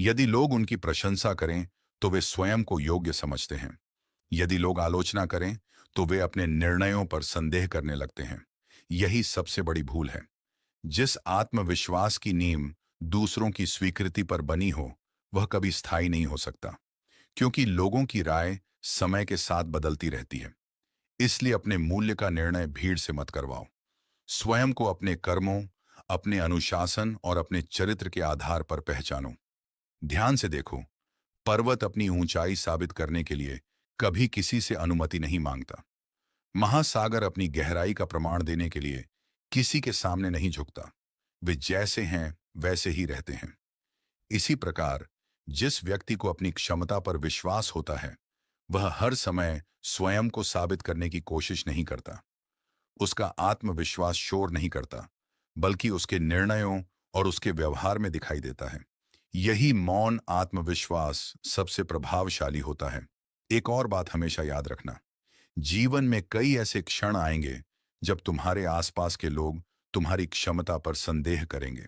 यदि लोग उनकी प्रशंसा करें तो वे स्वयं को योग्य समझते हैं। यदि लोग आलोचना करें तो वे अपने निर्णयों पर संदेह करने लगते हैं। यही सबसे बड़ी भूल है। जिस आत्मविश्वास की नींव दूसरों की स्वीकृति पर बनी हो, वह कभी स्थायी नहीं हो सकता, क्योंकि लोगों की राय समय के साथ बदलती रहती है। इसलिए अपने मूल्य का निर्णय भीड़ से मत करवाओ। स्वयं को अपने कर्मों, अपने अनुशासन और अपने चरित्र के आधार पर पहचानो। ध्यान से देखो, पर्वत अपनी ऊंचाई साबित करने के लिए कभी किसी से अनुमति नहीं मांगता। महासागर अपनी गहराई का प्रमाण देने के लिए किसी के सामने नहीं झुकता। वे जैसे हैं वैसे ही रहते हैं। इसी प्रकार जिस व्यक्ति को अपनी क्षमता पर विश्वास होता है, वह हर समय स्वयं को साबित करने की कोशिश नहीं करता। उसका आत्मविश्वास शोर नहीं करता, बल्कि उसके निर्णयों और उसके व्यवहार में दिखाई देता है। यही मौन आत्मविश्वास सबसे प्रभावशाली होता है। एक और बात हमेशा याद रखना, जीवन में कई ऐसे क्षण आएंगे जब तुम्हारे आसपास के लोग तुम्हारी क्षमता पर संदेह करेंगे।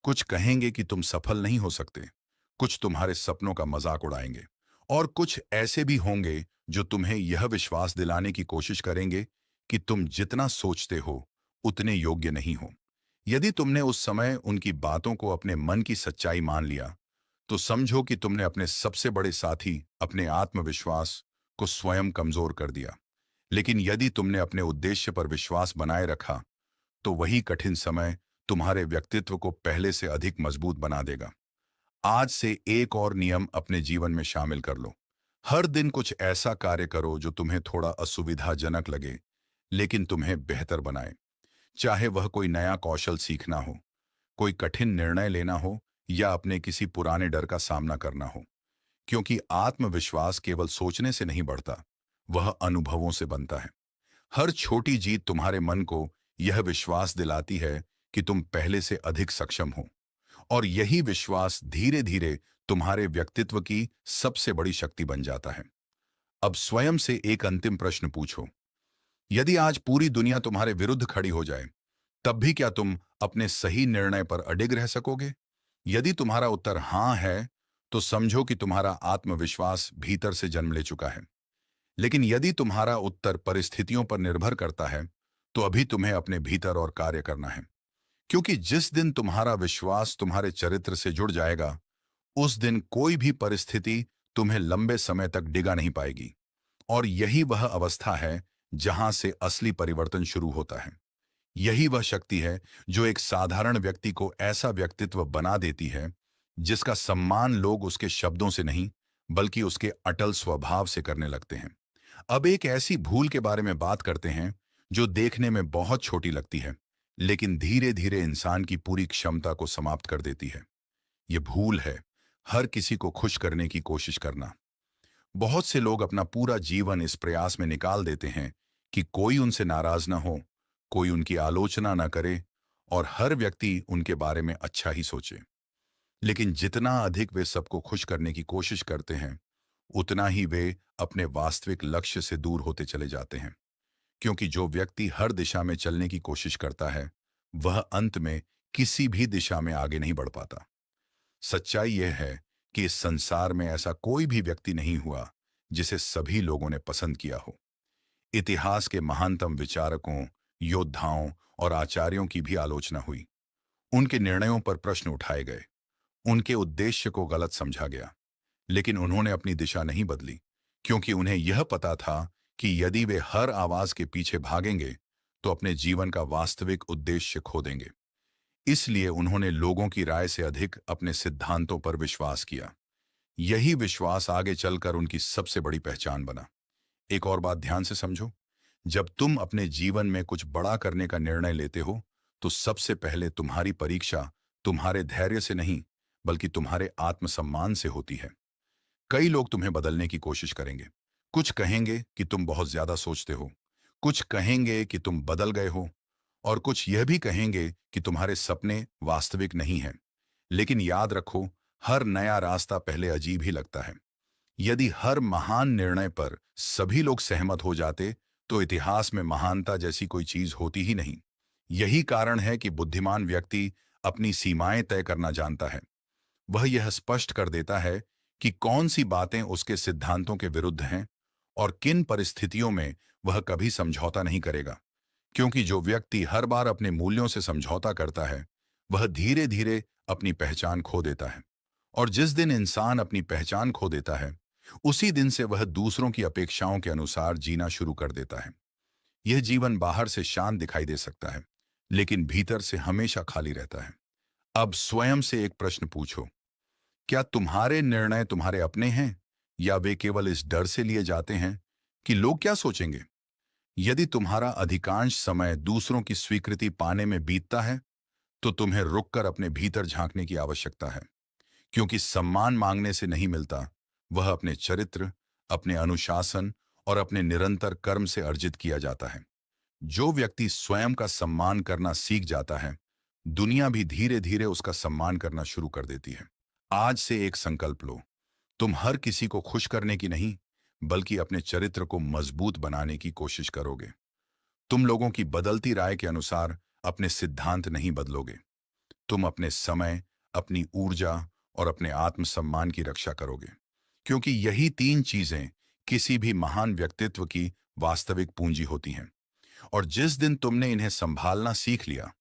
कुछ कहेंगे कि तुम सफल नहीं हो सकते, कुछ तुम्हारे सपनों का मजाक उड़ाएंगे, और कुछ ऐसे भी होंगे जो तुम्हें यह विश्वास दिलाने की कोशिश करेंगे कि तुम जितना सोचते हो उतने योग्य नहीं हो। यदि तुमने उस समय उनकी बातों को अपने मन की सच्चाई मान लिया, तो समझो कि तुमने अपने सबसे बड़े साथी, अपने आत्मविश्वास को स्वयं कमजोर कर दिया। लेकिन यदि तुमने अपने उद्देश्य पर विश्वास बनाए रखा, तो वही कठिन समय तुम्हारे व्यक्तित्व को पहले से अधिक मजबूत बना देगा। आज से एक और नियम अपने जीवन में शामिल कर लो। हर दिन कुछ ऐसा कार्य करो जो तुम्हें थोड़ा असुविधाजनक लगे, लेकिन तुम्हें बेहतर बनाए। चाहे वह कोई नया कौशल सीखना हो, कोई कठिन निर्णय लेना हो, या अपने किसी पुराने डर का सामना करना हो। क्योंकि आत्मविश्वास केवल सोचने से नहीं बढ़ता, वह अनुभवों से बनता है। हर छोटी जीत तुम्हारे मन को यह विश्वास दिलाती है कि तुम पहले से अधिक सक्षम हो, और यही विश्वास धीरे धीरे तुम्हारे व्यक्तित्व की सबसे बड़ी शक्ति बन जाता है। अब स्वयं से एक अंतिम प्रश्न पूछो, यदि आज पूरी दुनिया तुम्हारे विरुद्ध खड़ी हो जाए, तब भी क्या तुम अपने सही निर्णय पर अडिग रह सकोगे? यदि तुम्हारा उत्तर हाँ है, तो समझो कि तुम्हारा आत्मविश्वास भीतर से जन्म ले चुका है। लेकिन यदि तुम्हारा उत्तर परिस्थितियों पर निर्भर करता है, तो अभी तुम्हें अपने भीतर और कार्य करना है। क्योंकि जिस दिन तुम्हारा विश्वास तुम्हारे चरित्र से जुड़ जाएगा, उस दिन कोई भी परिस्थिति तुम्हें लंबे समय तक डिगा नहीं पाएगी। और यही वह अवस्था है जहां से असली परिवर्तन शुरू होता है। यही वह शक्ति है जो एक साधारण व्यक्ति को ऐसा व्यक्तित्व बना देती है जिसका सम्मान लोग उसके शब्दों से नहीं, बल्कि उसके अटल स्वभाव से करने लगते हैं। अब एक ऐसी भूल के बारे में बात करते हैं जो देखने में बहुत छोटी लगती है, लेकिन धीरे धीरे इंसान की पूरी क्षमता को समाप्त कर देती है। ये भूल है हर किसी को खुश करने की कोशिश करना। बहुत से लोग अपना पूरा जीवन इस प्रयास में निकाल देते हैं कि कोई उनसे नाराज ना हो, कोई उनकी आलोचना ना करे, और हर व्यक्ति उनके बारे में अच्छा ही सोचे। लेकिन जितना अधिक वे सबको खुश करने की कोशिश करते हैं, उतना ही वे अपने वास्तविक लक्ष्य से दूर होते चले जाते हैं। क्योंकि जो व्यक्ति हर दिशा में चलने की कोशिश करता है, वह अंत में किसी भी दिशा में आगे नहीं बढ़ पाता। सच्चाई यह है कि इस संसार में ऐसा कोई भी व्यक्ति नहीं हुआ जिसे सभी लोगों ने पसंद किया हो। इतिहास के महानतम विचारकों, योद्धाओं और आचार्यों की भी आलोचना हुई। उनके निर्णयों पर प्रश्न उठाए गए, उनके उद्देश्य को गलत समझा गया, लेकिन उन्होंने अपनी दिशा नहीं बदली, क्योंकि उन्हें यह पता था कि यदि वे हर आवाज के पीछे भागेंगे, तो अपने जीवन का वास्तविक उद्देश्य खो देंगे। इसलिए उन्होंने लोगों की राय से अधिक अपने सिद्धांतों पर विश्वास किया। यही विश्वास आगे चलकर उनकी सबसे बड़ी पहचान बना। एक और बात ध्यान से समझो, जब तुम अपने जीवन में कुछ बड़ा करने का निर्णय लेते हो, तो सबसे पहले तुम्हारी परीक्षा तुम्हारे धैर्य से नहीं, बल्कि तुम्हारे आत्मसम्मान से होती है। कई लोग तुम्हें बदलने की कोशिश करेंगे। कुछ कहेंगे कि तुम बहुत ज्यादा सोचते हो, कुछ कहेंगे कि तुम बदल गए हो, और कुछ यह भी कहेंगे कि तुम्हारे सपने वास्तविक नहीं हैं। लेकिन याद रखो, हर नया रास्ता पहले अजीब ही लगता है। यदि हर महान निर्णय पर सभी लोग सहमत हो जाते, तो इतिहास में महानता जैसी कोई चीज होती ही नहीं। यही कारण है कि बुद्धिमान व्यक्ति अपनी सीमाएं तय करना जानता है। वह यह स्पष्ट कर देता है कि कौन सी बातें उसके सिद्धांतों के विरुद्ध हैं, और किन परिस्थितियों में वह कभी समझौता नहीं करेगा। क्योंकि जो व्यक्ति हर बार अपने मूल्यों से समझौता करता है, वह धीरे धीरे अपनी पहचान खो देता है। और जिस दिन इंसान अपनी पहचान खो देता है, उसी दिन से वह दूसरों की अपेक्षाओं के अनुसार जीना शुरू कर देता है। यह जीवन बाहर से शांत दिखाई दे सकता है, लेकिन भीतर से हमेशा खाली रहता है। अब स्वयं से एक प्रश्न पूछो, क्या तुम्हारे निर्णय तुम्हारे अपने हैं या वे केवल इस डर से लिए जाते हैं कि लोग क्या सोचेंगे? यदि तुम्हारा अधिकांश समय दूसरों की स्वीकृति पाने में बीतता है, तो तुम्हें रुककर अपने भीतर झांकने की आवश्यकता है, क्योंकि सम्मान मांगने से नहीं मिलता, वह अपने चरित्र, अपने अनुशासन और अपने निरंतर कर्म से अर्जित किया जाता है। जो व्यक्ति स्वयं का सम्मान करना सीख जाता है, दुनिया भी धीरे धीरे उसका सम्मान करना शुरू कर देती है। आज से एक संकल्प लो, तुम हर किसी को खुश करने की नहीं, बल्कि अपने चरित्र को मजबूत बनाने की कोशिश करोगे। तुम लोगों की बदलती राय के अनुसार अपने सिद्धांत नहीं बदलोगे। तुम अपने समय, अपनी ऊर्जा और अपने आत्मसम्मान की रक्षा करोगे, क्योंकि यही तीन चीजें किसी भी महान व्यक्तित्व की वास्तविक पूंजी होती हैं। और जिस दिन तुमने इन्हें संभालना सीख लिया,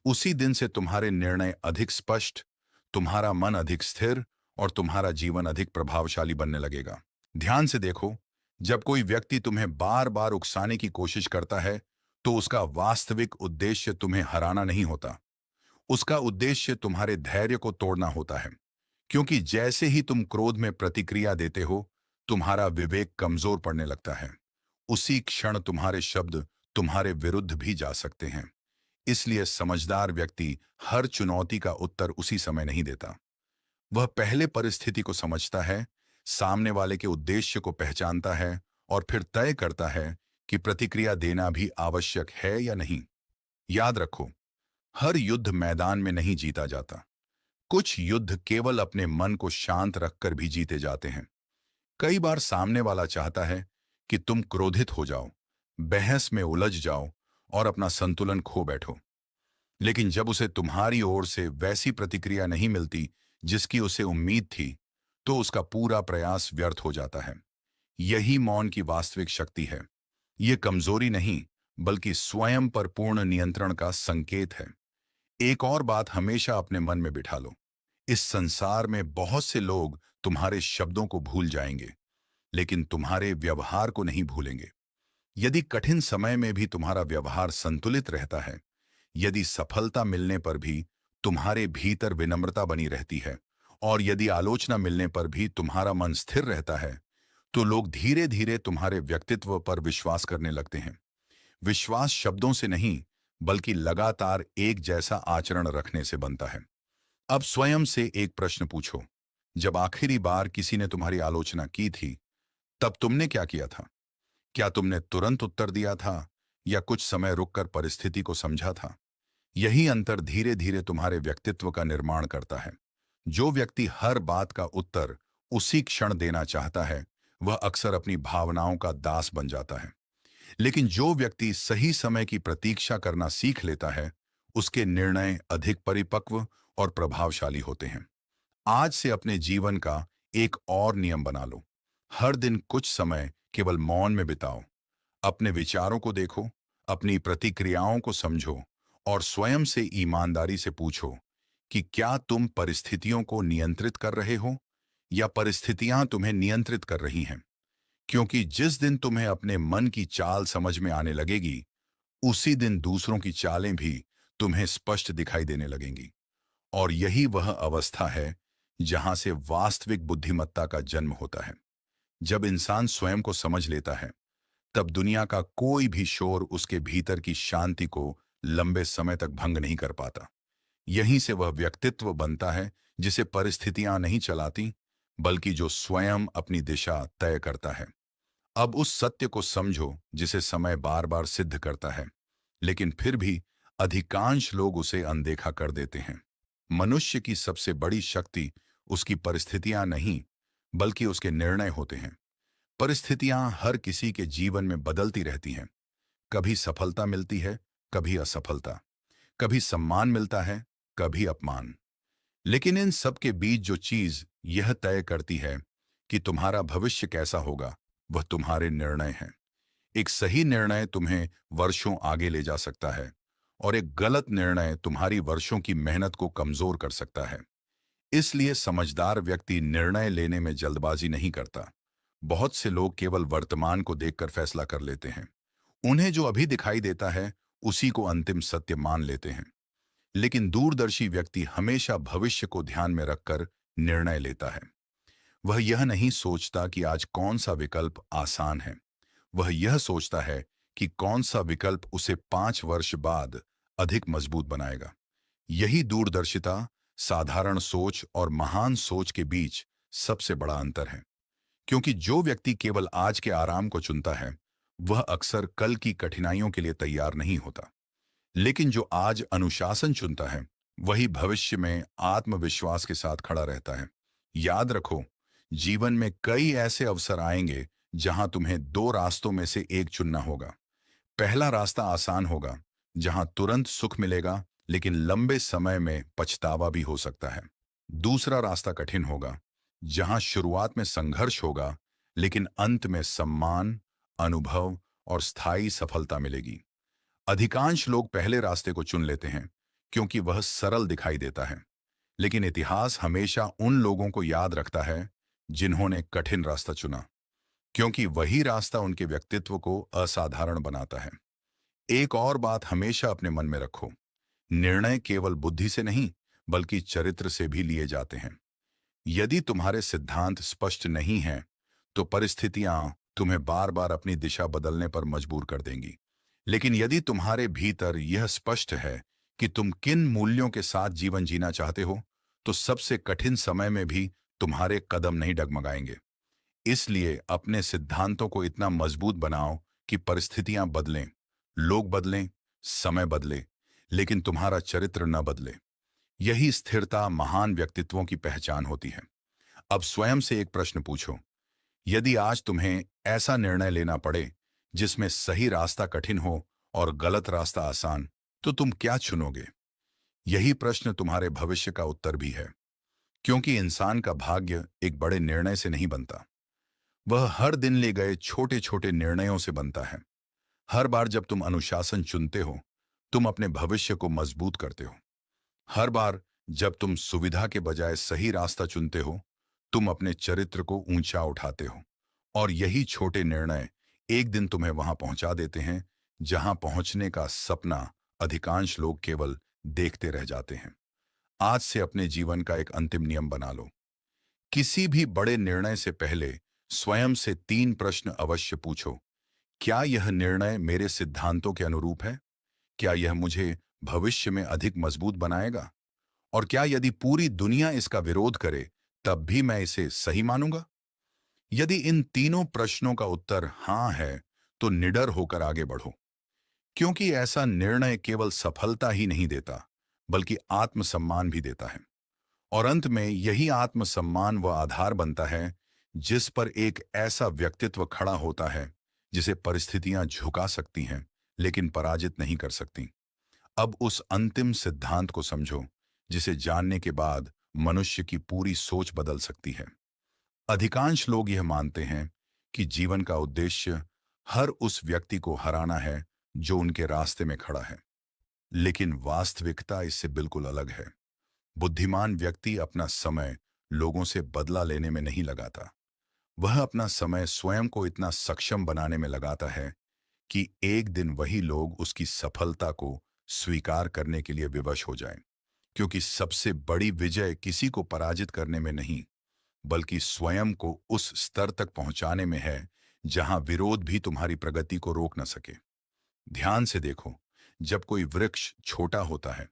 उसी दिन से तुम्हारे निर्णय अधिक स्पष्ट, तुम्हारा मन अधिक स्थिर और तुम्हारा जीवन अधिक प्रभावशाली बनने लगेगा। ध्यान से देखो, जब कोई व्यक्ति तुम्हें बार बार उकसाने की कोशिश करता है, तो उसका वास्तविक उद्देश्य तुम्हें हराना नहीं होता। उसका उद्देश्य तुम्हारे धैर्य को तोड़ना होता है, क्योंकि जैसे ही तुम क्रोध में प्रतिक्रिया देते हो, तुम्हारा विवेक कमजोर पड़ने लगता है। उसी क्षण तुम्हारे शब्द तुम्हारे विरुद्ध भी जा सकते हैं। इसलिए समझदार व्यक्ति हर चुनौती का उत्तर उसी समय नहीं देता। वह पहले परिस्थिति को समझता है, सामने वाले के उद्देश्य को पहचानता है और फिर तय करता है कि प्रतिक्रिया देना भी आवश्यक है या नहीं। याद रखो, हर युद्ध मैदान में नहीं जीता जाता। कुछ युद्ध केवल अपने मन को शांत रखकर भी जीते जाते हैं। कई बार सामने वाला चाहता है कि तुम क्रोधित हो जाओ, बहस में उलझ जाओ और अपना संतुलन खो बैठो। लेकिन जब उसे तुम्हारी ओर से वैसी प्रतिक्रिया नहीं मिलती जिसकी उसे उम्मीद थी, तो उसका पूरा प्रयास व्यर्थ हो जाता है। यही मौन की वास्तविक शक्ति है। ये कमजोरी नहीं, बल्कि स्वयं पर पूर्ण नियंत्रण का संकेत है। एक और बात हमेशा अपने मन में बिठा लो, इस संसार में बहुत से लोग तुम्हारे शब्दों को भूल जाएंगे, लेकिन तुम्हारे व्यवहार को नहीं भूलेंगे। यदि कठिन समय में भी तुम्हारा व्यवहार संतुलित रहता है, यदि सफलता मिलने पर भी तुम्हारे भीतर विनम्रता बनी रहती है, और यदि आलोचना मिलने पर भी तुम्हारा मन स्थिर रहता है, तो लोग धीरे धीरे तुम्हारे व्यक्तित्व पर विश्वास करने लगते हैं। विश्वास शब्दों से नहीं, बल्कि लगातार एक जैसा आचरण रखने से बनता है। अब स्वयं से एक प्रश्न पूछो, जब आखिरी बार किसी ने तुम्हारी आलोचना की थी, तब तुमने क्या किया था? क्या तुमने तुरंत उत्तर दिया था या कुछ समय रुककर परिस्थिति को समझा था? यही अंतर धीरे धीरे तुम्हारे व्यक्तित्व का निर्माण करता है। जो व्यक्ति हर बात का उत्तर उसी क्षण देना चाहता है, वह अक्सर अपनी भावनाओं का दास बन जाता है। लेकिन जो व्यक्ति सही समय की प्रतीक्षा करना सीख लेता है, उसके निर्णय अधिक परिपक्व और प्रभावशाली होते हैं। आज से अपने जीवन का एक और नियम बना लो। हर दिन कुछ समय केवल मौन में बिताओ। अपने विचारों को देखो, अपनी प्रतिक्रियाओं को समझो और स्वयं से ईमानदारी से पूछो कि क्या तुम परिस्थितियों को नियंत्रित कर रहे हो या परिस्थितियां तुम्हें नियंत्रित कर रही हैं। क्योंकि जिस दिन तुम्हें अपने मन की चाल समझ में आने लगेगी, उसी दिन दूसरों की चालें भी तुम्हें स्पष्ट दिखाई देने लगेंगी। और यही वह अवस्था है जहां से वास्तविक बुद्धिमत्ता का जन्म होता है। जब इंसान स्वयं को समझ लेता है, तब दुनिया का कोई भी शोर उसके भीतर की शांति को लंबे समय तक भंग नहीं कर पाता। यहीं से वह व्यक्तित्व बनता है जिसे परिस्थितियां नहीं चलाती, बल्कि जो स्वयं अपनी दिशा तय करता है। अब उस सत्य को समझो जिसे समय बार बार सिद्ध करता है, लेकिन फिर भी अधिकांश लोग उसे अनदेखा कर देते हैं। मनुष्य की सबसे बड़ी शक्ति उसकी परिस्थितियां नहीं, बल्कि उसके निर्णय होते हैं। परिस्थितियां हर किसी के जीवन में बदलती रहती हैं। कभी सफलता मिलती है, कभी असफलता, कभी सम्मान मिलता है, कभी अपमान। लेकिन इन सब के बीच जो चीज यह तय करती है कि तुम्हारा भविष्य कैसा होगा, वह तुम्हारे निर्णय हैं। एक सही निर्णय तुम्हें वर्षों आगे ले जा सकता है, और एक गलत निर्णय तुम्हारी वर्षों की मेहनत को कमजोर कर सकता है। इसलिए समझदार व्यक्ति निर्णय लेने में जल्दबाजी नहीं करता। बहुत से लोग केवल वर्तमान को देखकर फैसला कर लेते हैं। उन्हें जो अभी दिखाई देता है, उसी को अंतिम सत्य मान लेते हैं। लेकिन दूरदर्शी व्यक्ति हमेशा भविष्य को ध्यान में रखकर निर्णय लेता है। वह यह नहीं सोचता कि आज कौन सा विकल्प आसान है। वह यह सोचता है कि कौन सा विकल्प उसे 5 वर्ष बाद अधिक मजबूत बनाएगा। यही दूरदर्शिता, साधारण सोच और महान सोच के बीच सबसे बड़ा अंतर है। क्योंकि जो व्यक्ति केवल आज के आराम को चुनता है, वह अक्सर कल की कठिनाइयों के लिए तैयार नहीं होता। लेकिन जो आज अनुशासन चुनता है, वही भविष्य में आत्मविश्वास के साथ खड़ा रहता है। याद रखो, जीवन में कई ऐसे अवसर आएंगे जहां तुम्हें दो रास्तों में से एक चुनना होगा। पहला रास्ता आसान होगा, जहां तुरंत सुख मिलेगा, लेकिन लंबे समय में पछतावा भी हो सकता है। दूसरा रास्ता कठिन होगा, जहां शुरुआत में संघर्ष होगा, लेकिन अंत में सम्मान, अनुभव और स्थायी सफलता मिलेगी। अधिकांश लोग पहले रास्ते को चुन लेते हैं क्योंकि वह सरल दिखाई देता है। लेकिन इतिहास हमेशा उन लोगों को याद रखता है जिन्होंने कठिन रास्ता चुना, क्योंकि वही रास्ता उनके व्यक्तित्व को असाधारण बनाता है। एक और बात हमेशा अपने मन में रखो, निर्णय केवल बुद्धि से नहीं, बल्कि चरित्र से भी लिए जाते हैं। यदि तुम्हारे सिद्धांत स्पष्ट नहीं हैं, तो परिस्थितियां तुम्हें बार बार अपनी दिशा बदलने पर मजबूर कर देंगी। लेकिन यदि तुम्हारे भीतर यह स्पष्ट है कि तुम किन मूल्यों के साथ जीवन जीना चाहते हो, तो सबसे कठिन समय में भी तुम्हारे कदम नहीं डगमगाएंगे। इसलिए अपने सिद्धांतों को इतना मजबूत बनाओ कि परिस्थितियां बदलें, लोग बदलें, समय बदले, लेकिन तुम्हारा चरित्र न बदले। यही स्थिरता महान व्यक्तित्वों की पहचान होती है। अब स्वयं से एक प्रश्न पूछो, यदि आज तुम्हें ऐसा निर्णय लेना पड़े जिसमें सही रास्ता कठिन हो और गलत रास्ता आसान, तो तुम क्या चुनोगे? यही प्रश्न तुम्हारे भविष्य का उत्तर भी है। क्योंकि इंसान का भाग्य एक बड़े निर्णय से नहीं बनता, वह हर दिन ले गए छोटे छोटे निर्णयों से बनता है। हर बार जब तुम अनुशासन चुनते हो, तुम अपने भविष्य को मजबूत करते हो। हर बार जब तुम सुविधा के बजाय सही रास्ता चुनते हो, तुम अपने चरित्र को ऊंचा उठाते हो। और यही छोटे निर्णय एक दिन तुम्हें वहां पहुंचा देते हैं जहां पहुंचने का सपना अधिकांश लोग केवल देखते रह जाते हैं। आज से अपने जीवन का एक अंतिम नियम बना लो। किसी भी बड़े निर्णय से पहले स्वयं से 3 प्रश्न अवश्य पूछो। क्या यह निर्णय मेरे सिद्धांतों के अनुरूप है? क्या यह मुझे भविष्य में अधिक मजबूत बनाएगा? और क्या यदि पूरी दुनिया इसका विरोध करे, तब भी मैं इसे सही मानूंगा? यदि इन तीनों प्रश्नों का उत्तर हां है, तो निडर होकर आगे बढ़ो। क्योंकि ऐसा निर्णय केवल सफलता ही नहीं देता, बल्कि आत्मसम्मान भी देता है। और अंत में यही आत्मसम्मान वह आधार बनता है जिस पर एक ऐसा व्यक्तित्व खड़ा होता है जिसे परिस्थितियां झुका सकती हैं, लेकिन पराजित नहीं कर सकती। अब उस अंतिम सिद्धांत को समझो, जिसे जानने के बाद मनुष्य की पूरी सोच बदल सकती है। अधिकांश लोग यह मानते हैं कि जीवन का उद्देश्य हर उस व्यक्ति को हराना है जो उनके रास्ते में खड़ा है। लेकिन वास्तविकता इससे बिल्कुल अलग है। बुद्धिमान व्यक्ति अपना समय लोगों से बदला लेने में नहीं लगाता। वह अपना समय स्वयं को इतना सक्षम बनाने में लगाता है कि एक दिन वही लोग उसकी सफलता को स्वीकार करने के लिए विवश हो जाएं। क्योंकि सबसे बड़ी विजय किसी को पराजित करने में नहीं, बल्कि स्वयं को उस स्तर तक पहुंचाने में है जहां विरोध भी तुम्हारी प्रगति को रोक न सके। ध्यान से देखो, जब कोई वृक्ष छोटा होता है,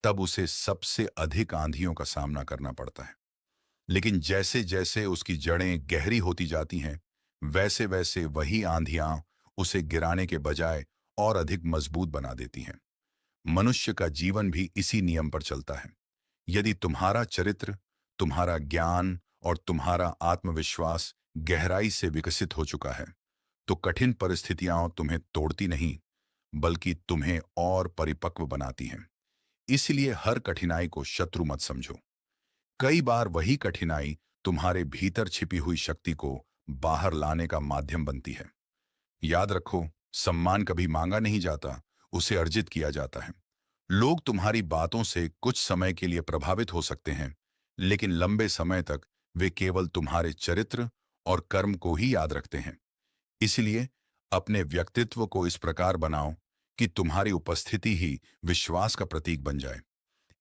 तब उसे सबसे अधिक आंधियों का सामना करना पड़ता है। लेकिन जैसे जैसे उसकी जड़ें गहरी होती जाती हैं, वैसे वैसे वही आंधियां उसे गिराने के बजाय और अधिक मजबूत बना देती हैं। मनुष्य का जीवन भी इसी नियम पर चलता है। यदि तुम्हारा चरित्र, तुम्हारा ज्ञान और तुम्हारा आत्मविश्वास गहराई से विकसित हो चुका है, तो कठिन परिस्थितियां तुम्हें तोड़ती नहीं, बल्कि तुम्हें और परिपक्व बनाती हैं। इसलिए हर कठिनाई को शत्रु मत समझो। कई बार वही कठिनाई तुम्हारे भीतर छिपी हुई शक्ति को बाहर लाने का माध्यम बनती है। याद रखो, सम्मान कभी मांगा नहीं जाता, उसे अर्जित किया जाता है। लोग तुम्हारी बातों से कुछ समय के लिए प्रभावित हो सकते हैं, लेकिन लंबे समय तक वे केवल तुम्हारे चरित्र और कर्म को ही याद रखते हैं। इसलिए अपने व्यक्तित्व को इस प्रकार बनाओ कि तुम्हारी उपस्थिति ही विश्वास का प्रतीक बन जाए।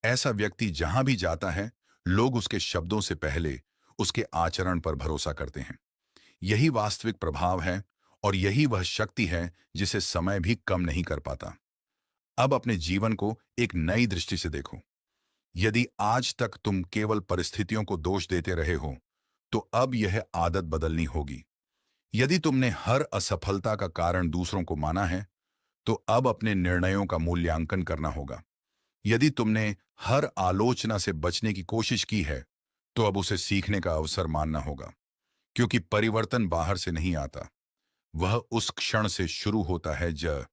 ऐसा व्यक्ति जहां भी जाता है, लोग उसके शब्दों से पहले उसके आचरण पर भरोसा करते हैं। यही वास्तविक प्रभाव है और यही वह शक्ति है जिसे समय भी कम नहीं कर पाता। अब अपने जीवन को एक नई दृष्टि से देखो। यदि आज तक तुम केवल परिस्थितियों को दोष देते रहे हो, तो अब यह आदत बदलनी होगी। यदि तुमने हर असफलता का कारण दूसरों को माना है, तो अब अपने निर्णयों का मूल्यांकन करना होगा। यदि तुमने हर आलोचना से बचने की कोशिश की है, तो अब उसे सीखने का अवसर मानना होगा। क्योंकि परिवर्तन बाहर से नहीं आता, वह उस क्षण से शुरू होता है जब